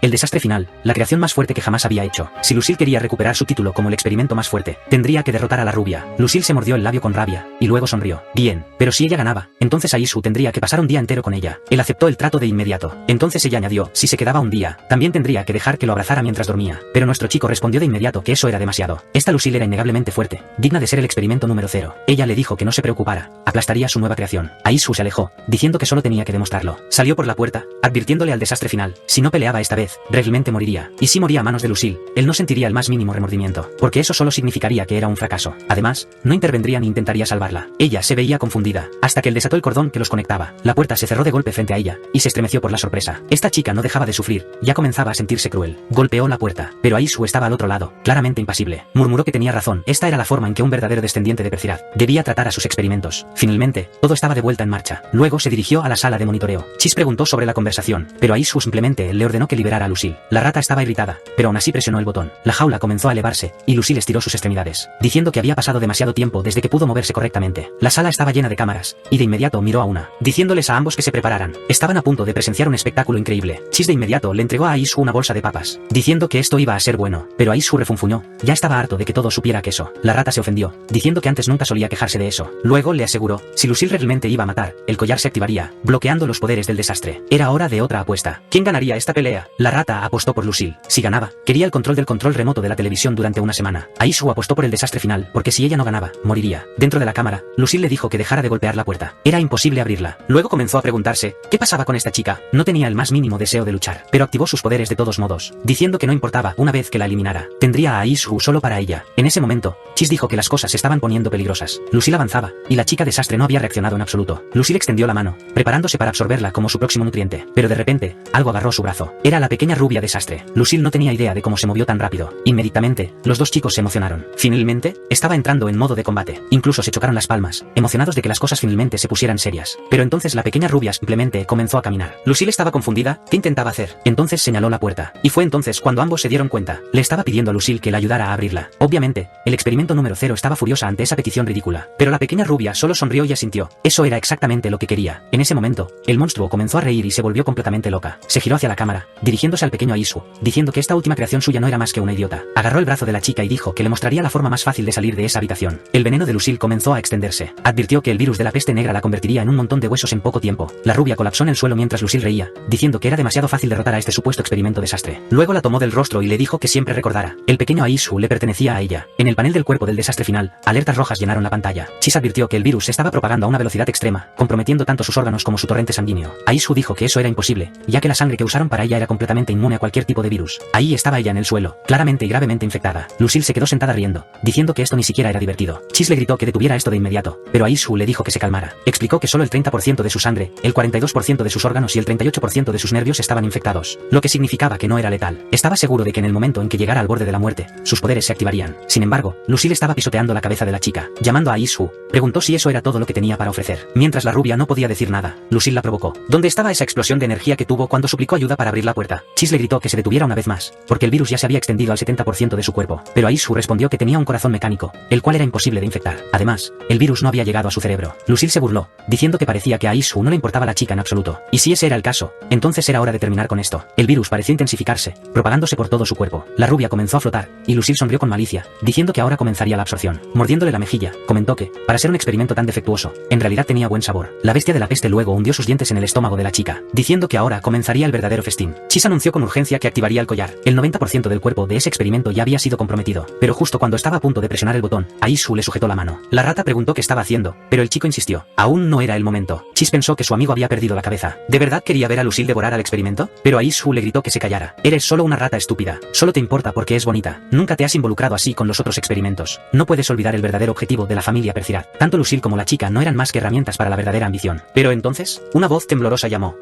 El desastre final, la creación más fuerte que jamás había hecho. Si Lucille quería recuperar su título como el experimento más fuerte, tendría que derrotar a la rubia. Lucille se mordió el labio con rabia, y luego sonrió. Bien, pero si ella ganaba, entonces Aishu tendría que pasar un día entero con ella. Él aceptó el trato de inmediato. Entonces ella añadió, si se quedaba un día, también tendría que dejar que lo abrazara mientras dormía. Pero nuestro chico respondió de inmediato que eso era demasiado. Esta Lucille era innegablemente fuerte, digna de ser el experimento número 0. Ella le dijo que no se preocupara, aplastaría su nueva creación. Aishu se alejó, diciendo que solo tenía que demostrarlo. Salió por la puerta, advirtiéndole al desastre final, si no peleaba esta vez, realmente moriría. Y si moría a manos de Lucille, él no sentiría el más mínimo remordimiento, porque eso solo significaría que era un fracaso. Además, no intervendría ni intentaría salvarla. Ella se veía confundida, hasta que él desató el cordón que los conectaba. La puerta se cerró de golpe frente a ella, y se estremeció por la sorpresa. Esta chica no dejaba de sufrir, ya comenzaba a sentirse cruel. Golpeó la puerta, pero Aishu estaba al otro lado, claramente impasible. Murmuró que tenía razón, esta era la forma en que un verdadero descendiente de Percirat debía tratar a sus experimentos. Finalmente, todo estaba de vuelta en marcha. Luego se dirigió a la sala de monitoreo. Chis preguntó sobre la conversación, pero Aishu simplemente le ordenó que liberara a Lucille. La rata estaba irritada, pero aún así presionó el botón. La jaula comenzó a elevarse, y Lucille estiró sus extremidades, diciendo que había pasado demasiado tiempo desde que pudo moverse correctamente. La sala estaba llena de cámaras, y de inmediato miró a una, diciéndoles a ambos que se prepararan. Estaban a punto de presenciar un espectáculo increíble. Chis de inmediato le entregó a Aishu una bolsa de papas, diciendo que esto iba a ser bueno, pero Aishu refunfuñó. Ya estaba harto de que todo supiera queso. La rata se ofendió, diciendo que antes nunca solía quejarse de eso. Luego le aseguró, si Lucille realmente iba a matar, el collar se activaría, bloqueando los poderes del desastre. Era hora de otra apuesta. ¿Quién ganaría esta pelea? La rata apostó por Lucille. Si ganaba, quería el control del control remoto de la televisión durante una semana. Aishu apostó por el desastre final, porque si ella no ganaba, moriría. Dentro de la cámara, Lucille le dijo que dejara de golpear la puerta. Era imposible abrirla. Luego comenzó a preguntarse, ¿qué pasaba con esta chica? No tenía el más mínimo deseo de luchar, pero activó sus poderes de todos modos, diciendo que no importaba, una vez que la eliminara, tendría a Aishu solo para ella. En ese momento, Chis dijo que las cosas se estaban poniendo peligrosas. Lucille avanzaba, y la chica desastre no había reaccionado en absoluto. Lucille extendió la mano, preparándose para absorberla como su próximo nutriente, pero de repente, algo agarró su brazo. Era la pequeña rubia desastre. Lucille no tenía idea de cómo se movió tan rápido. Inmediatamente, los dos chicos se emocionaron. Finalmente, estaba entrando en modo de combate. Incluso se chocaron las palmas, emocionados de que las cosas finalmente se pusieran serias. Pero entonces la pequeña rubia simplemente comenzó a caminar. Lucille estaba confundida. ¿Qué intentaba hacer? Entonces señaló la puerta. Y fue entonces cuando ambos se dieron cuenta. Le estaba pidiendo a Lucille que la ayudara a abrirla. Obviamente, el experimento número 0 estaba furiosa ante esa petición ridícula. Pero la pequeña rubia solo sonrió y asintió. Eso era exactamente lo que quería. En ese momento, el monstruo comenzó a reír y se volvió completamente loca. Se giró hacia la cámara, dirigiéndose al pequeño Aishu, diciendo que esta última creación suya no era más que una idiota. Agarró el brazo de la chica y dijo que le mostraría la forma más fácil de salir de esa habitación. El veneno de Lucille comenzó a extenderse. Advirtió que el virus de la peste negra la convertiría en un montón de huesos en poco tiempo. La rubia colapsó en el suelo mientras Lucille reía, diciendo que era demasiado fácil derrotar a este supuesto experimento desastre. Luego la tomó del rostro y le dijo que siempre recordara. El pequeño Aishu le pertenecía a ella. En el panel del cuerpo del desastre final, alertas rojas llenaron la pantalla. Chis advirtió que el virus se estaba propagando a una velocidad extrema, comprometiendo tanto sus órganos como su torrente sanguíneo. Aishu dijo que eso era imposible, ya que la sangre que usaron para ella era completamente inmune a cualquier tipo de virus. Ahí estaba ella en el suelo, claramente y gravemente infectada. Lucille se quedó sentada riendo, diciendo que esto ni siquiera era divertido. Chis le gritó que detuviera esto de inmediato, pero Aishu le dijo que se calmara. Explicó que solo el 30% de su sangre, el 42% de sus órganos y el 38% de sus nervios estaban infectados, lo que significaba que no era letal. Estaba seguro de que en el momento en que llegara al borde de la muerte, sus poderes se activarían. Sin embargo, Lucille estaba pisoteando la cabeza de la chica. Llamando a Aishu, preguntó si eso era todo lo que tenía para ofrecer. Mientras la rubia no podía decir nada, Lucille la provocó. ¿Dónde estaba esa explosión de energía que tuvo cuando suplicó ayuda para abrir la puerta? Chis le gritó que se detuviera una vez más, porque el virus ya se había extendido al 70% de su cuerpo. Pero Aishu respondió que tenía un corazón mecánico, el cual era imposible de infectar. Además, el virus no había llegado a su cerebro. Lucille se burló, diciendo que parecía que a Aishu no le importaba la chica en absoluto. Y si ese era el caso, entonces era hora de terminar con esto. El virus pareció intensificarse, propagándose por todo su cuerpo. La rubia comenzó a flotar, y Lucille sonrió con malicia, diciendo que ahora comenzaría la absorción. Mordiéndole la mejilla, comentó que, para ser un experimento tan defectuoso, en realidad tenía buen sabor. La bestia de la peste luego hundió sus dientes en el estómago de la chica, diciendo que ahora comenzaría el verdadero festín. Chis anunció con urgencia que activaría el collar. El 90% del cuerpo de ese experimento ya había sido comprometido, pero justo cuando estaba a punto de presionar el botón, Aishu le sujetó la mano. La rata preguntó qué estaba haciendo, pero el chico insistió. Aún no era el momento. Chis pensó que su amigo había perdido la cabeza. ¿De verdad quería ver a Lucille devorar al experimento? Pero Aishu le gritó que se callara. Eres solo una rata estúpida. Solo te importa porque es bonita. Nunca te has involucrado así con los otros experimentos. No puedes olvidar el verdadero objetivo de la familia Percirat. Tanto Lucille como la chica no eran más que herramientas para la verdadera ambición. Pero entonces, una voz temblorosa llamó,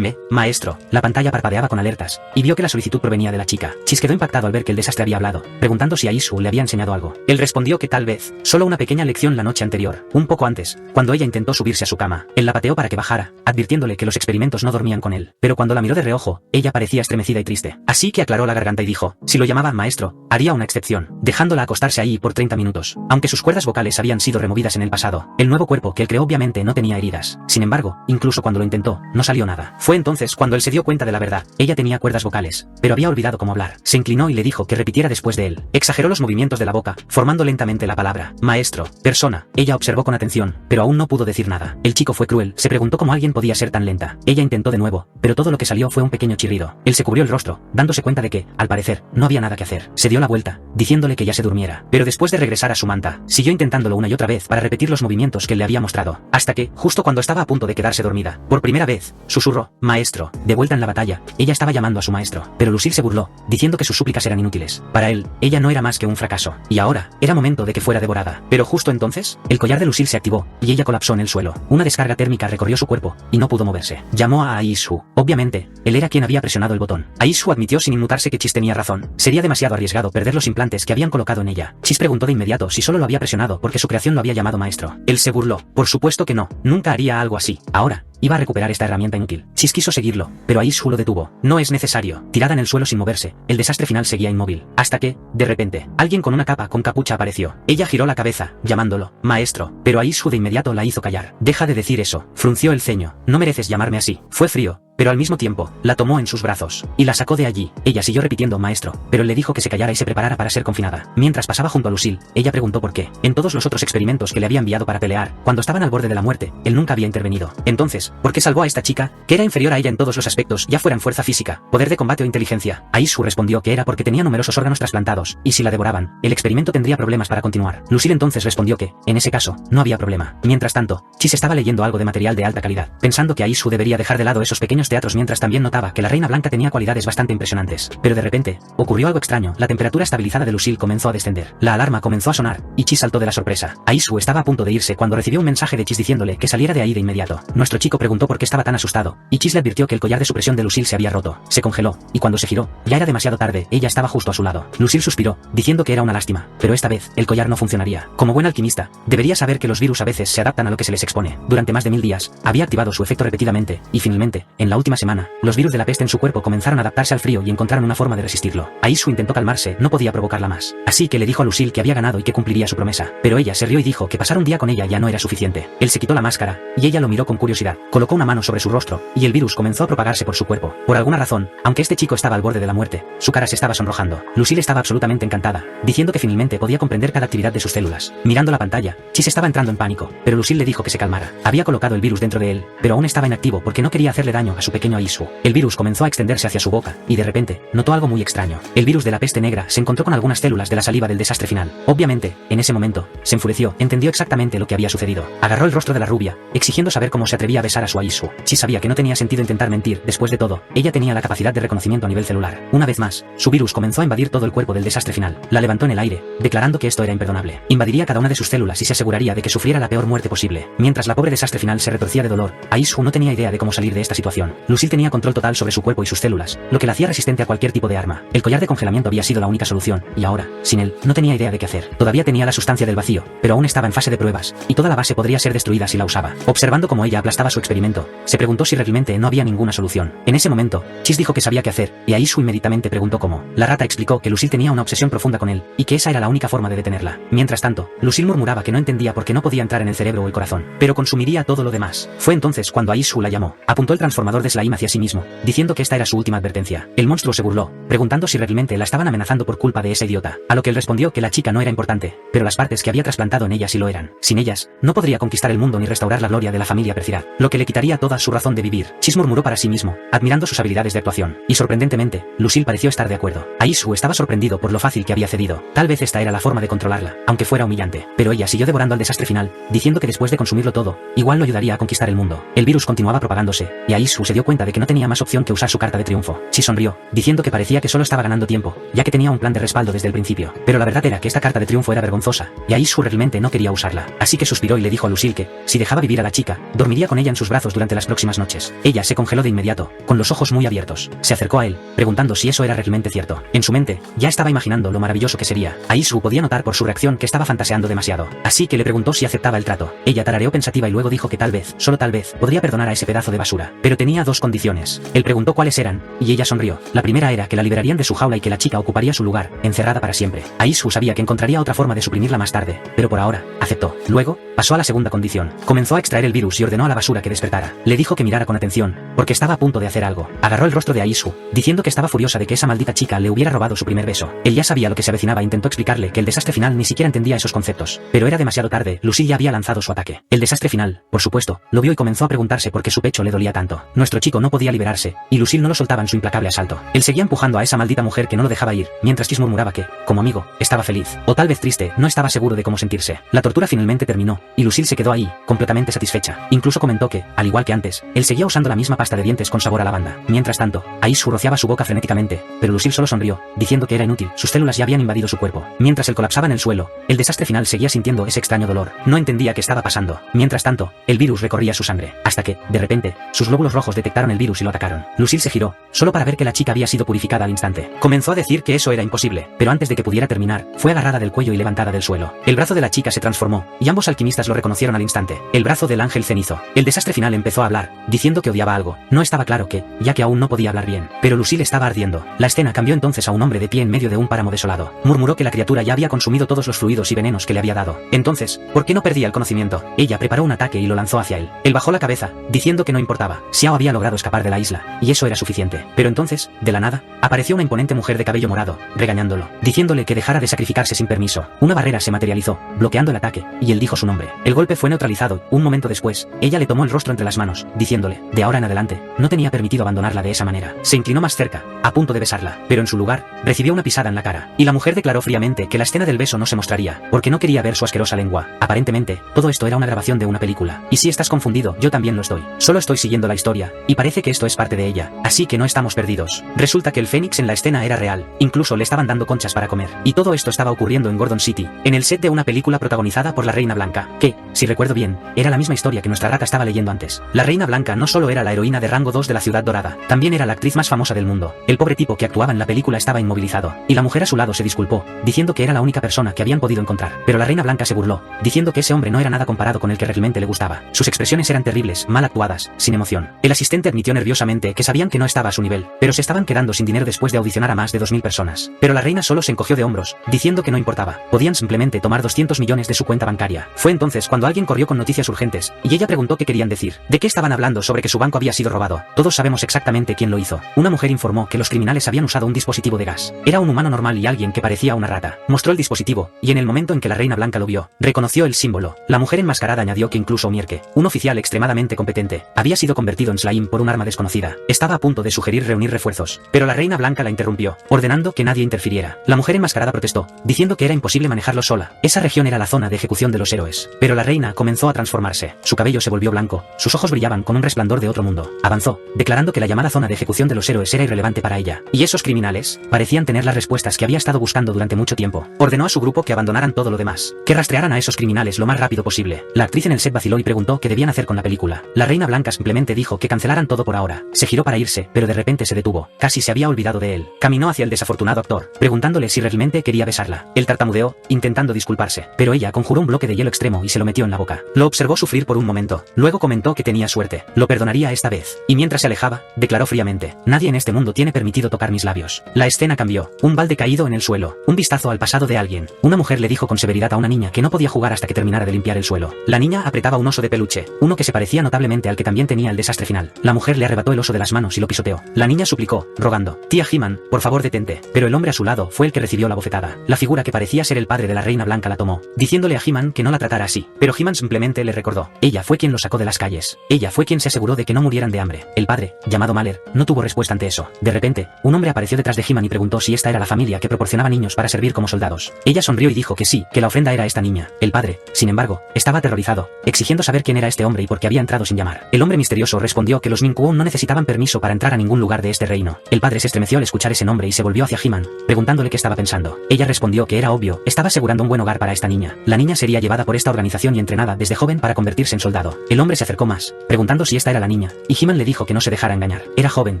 maestro. La pantalla parpadeaba con alertas, y vio que la solicitud provenía de la chica. Chis quedó impactado al ver que el desastre había hablado, preguntando si Aishu le había enseñado algo. Él respondió que tal vez, solo una pequeña lección la noche anterior, un poco antes, cuando ella intentó subirse a su cama. Él la pateó para que bajara, advirtiéndole que los experimentos no dormían con él. Pero cuando la miró de reojo, ella parecía estremecida y triste. Así que aclaró la garganta y dijo, si lo llamaban maestro, haría una excepción, dejándola acostarse ahí por 30 minutos. Aunque sus cuerdas vocales habían sido removidas en el pasado, el nuevo cuerpo que él creó obviamente no tenía heridas. Sin embargo, incluso cuando lo intentó, no salió nada. Fue entonces cuando él se dio cuenta de la verdad. Ella tenía cuerdas vocales, pero había olvidado cómo hablar. Se inclinó y le dijo que repitiera después de él. Exageró los movimientos de la boca, formando lentamente la palabra maestro, persona. Ella observó con atención, pero aún no pudo decir nada. El chico fue cruel, se preguntó cómo alguien podía ser tan lenta. Ella intentó de nuevo, pero todo lo que salió fue un pequeño chirrido. Él se cubrió el rostro, dándose cuenta de que, al parecer, no había nada que hacer. Se dio la vuelta, diciéndole que ya se durmiera. Pero después de regresar a su manta, siguió intentándolo una y otra vez para repetir los movimientos que él le había mostrado. Hasta que, justo cuando estaba a punto de quedarse dormida, por primera vez, susurró, maestro. De vuelta en la batalla, ella estaba llamando a su maestro, pero Lucille se burló, diciendo que sus súplicas eran inútiles. Para él, ella no era más que un fracaso, y ahora, era momento de que fuera devorada. Pero justo entonces, el collar de Lucille se activó, y ella colapsó en el suelo. Una descarga térmica recorrió su cuerpo, y no pudo moverse. Llamó a Aishu. Obviamente, él era quien había presionado el botón. Aishu admitió sin inmutarse que Chis tenía razón. Sería demasiado arriesgado perder los implantes que habían colocado en ella. Chis preguntó de inmediato si solo lo había presionado porque su creación lo había llamado maestro. Él se burló. Por supuesto que no, nunca haría algo así. Ahora, iba a recuperar esta herramienta inútil. Chis quiso seguirlo, pero Aishu lo detuvo. No es necesario. Tirada en el suelo sin moverse, el desastre final seguía inmóvil. Hasta que, de repente, alguien con una capa con capucha apareció. Ella giró la cabeza, llamándolo maestro, pero Aishu de inmediato la hizo callar. Deja de decir eso. Frunció el ceño. No mereces llamarme así. Fue frío, pero al mismo tiempo, la tomó en sus brazos, y la sacó de allí. Ella siguió repitiendo maestro, pero él le dijo que se callara y se preparara para ser confinada. Mientras pasaba junto a Lucille, ella preguntó por qué. En todos los otros experimentos que le había enviado para pelear, cuando estaban al borde de la muerte, él nunca había intervenido. Entonces, ¿por qué salvó a esta chica, que era inferior a ella en todos los aspectos, ya fueran fuerza física, poder de combate o inteligencia? Aishu respondió que era porque tenía numerosos órganos trasplantados, y si la devoraban, el experimento tendría problemas para continuar. Lucille entonces respondió que, en ese caso, no había problema. Mientras tanto, Chis estaba leyendo algo de material de alta calidad, pensando que Aishu debería dejar de lado esos pequeños teatros mientras también notaba que la reina blanca tenía cualidades bastante impresionantes. Pero de repente, ocurrió algo extraño. La temperatura estabilizada de Lucille comenzó a descender. La alarma comenzó a sonar, y Chis saltó de la sorpresa. Aishu estaba a punto de irse cuando recibió un mensaje de Chis diciéndole que saliera de ahí de inmediato. Nuestro chico preguntó por qué estaba tan asustado, y Chis le advirtió que el collar de supresión de Lucille se había roto. Se congeló, y cuando se giró, ya era demasiado tarde. Ella estaba justo a su lado. Lucille suspiró, diciendo que era una lástima, pero esta vez, el collar no funcionaría. Como buen alquimista, debería saber que los virus a veces se adaptan a lo que se les expone. Durante más de 1000 días, había activado su efecto repetidamente, y finalmente, en la última semana, los virus de la peste en su cuerpo comenzaron a adaptarse al frío y encontraron una forma de resistirlo. Aishu intentó calmarse, no podía provocarla más. Así que le dijo a Lucille que había ganado y que cumpliría su promesa. Pero ella se rió y dijo que pasar un día con ella ya no era suficiente. Él se quitó la máscara, y ella lo miró con curiosidad. Colocó una mano sobre su rostro, y el virus comenzó a propagarse por su cuerpo. Por alguna razón, aunque este chico estaba al borde de la muerte, su cara se estaba sonrojando. Lucille estaba absolutamente encantada, diciendo que finalmente podía comprender cada actividad de sus células. Mirando la pantalla, Chis estaba entrando en pánico, pero Lucille le dijo que se calmara. Había colocado el virus dentro de él, pero aún estaba inactivo porque no quería hacerle daño a su pequeño Aishu. El virus comenzó a extenderse hacia su boca, y de repente, notó algo muy extraño. El virus de la peste negra se encontró con algunas células de la saliva del desastre final. Obviamente, en ese momento, se enfureció, entendió exactamente lo que había sucedido. Agarró el rostro de la rubia, exigiendo saber cómo se atrevía a besar a su Aishu. Chis sabía que no tenía sentido intentar mentir. Después de todo, ella tenía la capacidad de reconocimiento a nivel celular. Una vez más, su virus comenzó a invadir todo el cuerpo del desastre final. La levantó en el aire, declarando que esto era imperdonable. Invadiría cada una de sus células y se aseguraría de que sufriera la peor muerte posible. Mientras la pobre desastre final se retorcía de dolor, Aishu no tenía idea de cómo salir de esta situación. Lucille tenía control total sobre su cuerpo y sus células, lo que la hacía resistente a cualquier tipo de arma. El collar de congelamiento había sido la única solución, y ahora, sin él, no tenía idea de qué hacer. Todavía tenía la sustancia del vacío, pero aún estaba en fase de pruebas, y toda la base podría ser destruida si la usaba. Observando cómo ella aplastaba su experimento, se preguntó si realmente no había ninguna solución. En ese momento, Chis dijo que sabía qué hacer, y Aishu inmediatamente preguntó cómo. La rata explicó que Lucille tenía una obsesión profunda con él, y que esa era la única forma de detenerla. Mientras tanto, Lucille murmuraba que no entendía por qué no podía entrar en el cerebro o el corazón, pero consumiría todo lo demás. Fue entonces cuando Aishu la llamó. Apuntó el transformador de slime hacia sí mismo, diciendo que esta era su última advertencia. El monstruo se burló, preguntando si realmente la estaban amenazando por culpa de ese idiota, a lo que él respondió que la chica no era importante, pero las partes que había trasplantado en ella sí lo eran. Sin ellas, no podría conquistar el mundo ni restaurar la gloria de la familia Percirat. Lo que que le quitaría toda su razón de vivir. Chis murmuró para sí mismo, admirando sus habilidades de actuación. Y sorprendentemente, Lucille pareció estar de acuerdo. Aisu estaba sorprendido por lo fácil que había cedido. Tal vez esta era la forma de controlarla, aunque fuera humillante. Pero ella siguió devorando al desastre final, diciendo que después de consumirlo todo, igual lo ayudaría a conquistar el mundo. El virus continuaba propagándose, y Aisu se dio cuenta de que no tenía más opción que usar su carta de triunfo. Chis sonrió, diciendo que parecía que solo estaba ganando tiempo, ya que tenía un plan de respaldo desde el principio. Pero la verdad era que esta carta de triunfo era vergonzosa, y Aisu realmente no quería usarla. Así que suspiró y le dijo a Lucille que, si dejaba vivir a la chica, dormiría con ella en sus brazos durante las próximas noches. Ella se congeló de inmediato, con los ojos muy abiertos. Se acercó a él, preguntando si eso era realmente cierto. En su mente, ya estaba imaginando lo maravilloso que sería. Aisu podía notar por su reacción que estaba fantaseando demasiado. Así que le preguntó si aceptaba el trato. Ella tarareó pensativa y luego dijo que tal vez, solo tal vez, podría perdonar a ese pedazo de basura. Pero tenía dos condiciones. Él preguntó cuáles eran, y ella sonrió. La primera era que la liberarían de su jaula y que la chica ocuparía su lugar, encerrada para siempre. Aisu sabía que encontraría otra forma de suprimirla más tarde, pero por ahora, aceptó. Luego, pasó a la segunda condición. Comenzó a extraer el virus y ordenó a la basura que despertara. Le dijo que mirara con atención, porque estaba a punto de hacer algo. Agarró el rostro de Aisu, diciendo que estaba furiosa de que esa maldita chica le hubiera robado su primer beso. Él ya sabía lo que se avecinaba e intentó explicarle que el desastre final ni siquiera entendía esos conceptos. Pero era demasiado tarde, Lucille ya había lanzado su ataque. El desastre final, por supuesto, lo vio y comenzó a preguntarse por qué su pecho le dolía tanto. Nuestro chico no podía liberarse, y Lucille no lo soltaba en su implacable asalto. Él seguía empujando a esa maldita mujer que no lo dejaba ir, mientras Chis murmuraba que, como amigo, estaba feliz. O tal vez triste, no estaba seguro de cómo sentirse. La tortura finalmente terminó, y Lucille se quedó ahí, completamente satisfecha. Incluso comentó que, al igual que antes, él seguía usando la misma pasta de dientes con sabor a lavanda. Mientras tanto, Aisu rociaba su boca frenéticamente, pero Lucille solo sonrió, diciendo que era inútil, sus células ya habían invadido su cuerpo. Mientras él colapsaba en el suelo, el desastre final seguía sintiendo ese extraño dolor. No entendía qué estaba pasando. Mientras tanto, el virus recorría su sangre, hasta que, de repente, sus glóbulos rojos detectaron el virus y lo atacaron. Lucille se giró, solo para ver que la chica había sido purificada al instante. Comenzó a decir que eso era imposible, pero antes de que pudiera terminar, fue agarrada del cuello y levantada del suelo. El brazo de la chica se transformó, y ambos alquimistas lo reconocieron al instante. El brazo del ángel cenizo. El desastre final empezó a hablar, diciendo que odiaba algo. No estaba claro qué, ya que aún no podía hablar bien. Pero Lucille estaba ardiendo. La escena cambió entonces a un hombre de pie en medio de un páramo desolado. Murmuró que la criatura ya había consumido todos los fluidos y venenos que le había dado. Entonces, ¿por qué no perdía el conocimiento? Ella preparó un ataque y lo lanzó hacia él. Él bajó la cabeza, diciendo que no importaba. Xiao había logrado escapar de la isla, y eso era suficiente. Pero entonces, de la nada, apareció una imponente mujer de cabello morado, regañándolo, diciéndole que dejara de sacrificarse sin permiso. Una barrera se materializó, bloqueando el ataque, y él dijo su nombre. El golpe fue neutralizado. Un momento después, ella le tomó el rostro entre las manos, diciéndole, de ahora en adelante, no tenía permitido abandonarla de esa manera. Se inclinó más cerca, a punto de besarla, pero en su lugar, recibió una pisada en la cara, y la mujer declaró fríamente que la escena del beso no se mostraría, porque no quería ver su asquerosa lengua. Aparentemente, todo esto era una grabación de una película. Y si estás confundido, yo también lo estoy. Solo estoy siguiendo la historia, y parece que esto es parte de ella, así que no estamos perdidos. Resulta que el Fénix en la escena era real, incluso le estaban dando conchas para comer. Y todo esto estaba ocurriendo en Gordon City, en el set de una película protagonizada por la Reina Blanca, que, si recuerdo bien, era la misma historia que nuestra rata estaba leyendo antes. La Reina Blanca no solo era la heroína de rango 2 de la Ciudad Dorada, también era la actriz más famosa del mundo. El pobre tipo que actuaba en la película estaba inmovilizado, y la mujer a su lado se disculpó, diciendo que era la única persona que habían podido encontrar. Pero la Reina Blanca se burló, diciendo que ese hombre no era nada comparado con el que realmente le gustaba. Sus expresiones eran terribles, mal actuadas, sin emoción. El asistente admitió nerviosamente que sabían que no estaba a su nivel, pero se estaban quedando sin dinero después de audicionar a más de 2000 personas. Pero la reina solo se encogió de hombros, diciendo que no importaba. Podían simplemente tomar 200 millones de su cuenta bancaria. Fue entonces cuando alguien corrió con noticias urgentes, y ella preguntó qué querían decir. ¿De qué estaban hablando sobre que su banco había sido robado? Todos sabemos exactamente quién lo hizo. Una mujer informó que los criminales habían usado un dispositivo de gas. Era un humano normal y alguien que parecía una rata. Mostró el dispositivo, y en el momento en que la Reina Blanca lo vio, reconoció el símbolo. La mujer enmascarada añadió que incluso Omierke, un oficial extremadamente competente, había sido convertido en slime por un arma desconocida. Estaba a punto de sugerir reunir refuerzos, pero la Reina Blanca la interrumpió, ordenando que nadie interfiriera. La mujer enmascarada protestó, diciendo que era imposible manejarlo sola. Esa región era la zona de ejecución de los héroes. Pero la reina comenzó a transformarse. Su cabello se volvió blanco, sus ojos brillaban con un resplandor de otro mundo. Avanzó, declarando que la llamada zona de ejecución de los héroes era irrelevante para ella. Y esos criminales parecían tener las respuestas que había estado buscando durante mucho tiempo. Ordenó a su grupo que abandonaran todo lo demás, que rastrearan a esos criminales lo más rápido posible. La actriz en el set vaciló y preguntó qué debían hacer con la película. La Reina Blanca simplemente dijo que cancelaran todo por ahora. Se giró para irse, pero de repente se detuvo. Casi se había olvidado de él. Caminó hacia el desafortunado actor, preguntándole si realmente quería besarla. Él tartamudeó, intentando disculparse, pero ella conjuró un bloque de hielo extremo y se lo metió en la boca. Lo observó sufrir por un momento, luego comentó que tenía suerte. Lo perdonaría esta vez. Y mientras se alejaba, declaró fríamente: nadie en este mundo tiene permitido tocar mis labios. La escena cambió. Un balde caído en el suelo. Un vistazo al pasado de alguien. Una mujer le dijo con severidad a una niña que no podía jugar hasta que terminara de limpiar el suelo. La niña apretaba un oso de peluche, uno que se parecía notablemente al que también tenía el desastre final. La mujer le arrebató el oso de las manos y lo pisoteó. La niña suplicó, rogando: tía He-Man, por favor detente. Pero el hombre a su lado fue el que recibió la bofetada. La figura que parecía ser el padre de la Reina Blanca la tomó, diciéndole a He-Man que no la tratara así. Pero He-Man simplemente le recordó: ella fue quien lo sacó de las calles. Ella fue quien se aseguró de que no murieran de hambre. El padre, llamado Mahler, no tuvo respuesta ante eso. De repente, un hombre apareció detrás de He-Man y preguntó si esta era la familia que proporcionaba niños para servir como soldados. Ella sonrió y dijo que sí, que la ofrenda era esta niña. El padre, sin embargo, estaba aterrorizado, exigiendo saber quién era este hombre y por qué había entrado sin llamar. El hombre misterioso respondió que los Minkuon no necesitaban permiso para entrar a ningún lugar de este reino. El padre se estremeció al escuchar ese nombre y se volvió hacia He-Man, preguntándole qué estaba pensando. Ella respondió que era obvio, estaba asegurando un buen hogar para esta niña. La niña sería llevada por esta organización y entrenada desde joven para convertirse en soldado. El hombre se acercó más, preguntando si esta era la niña, y He-Man le dijo que no se dejara engañar. Era joven,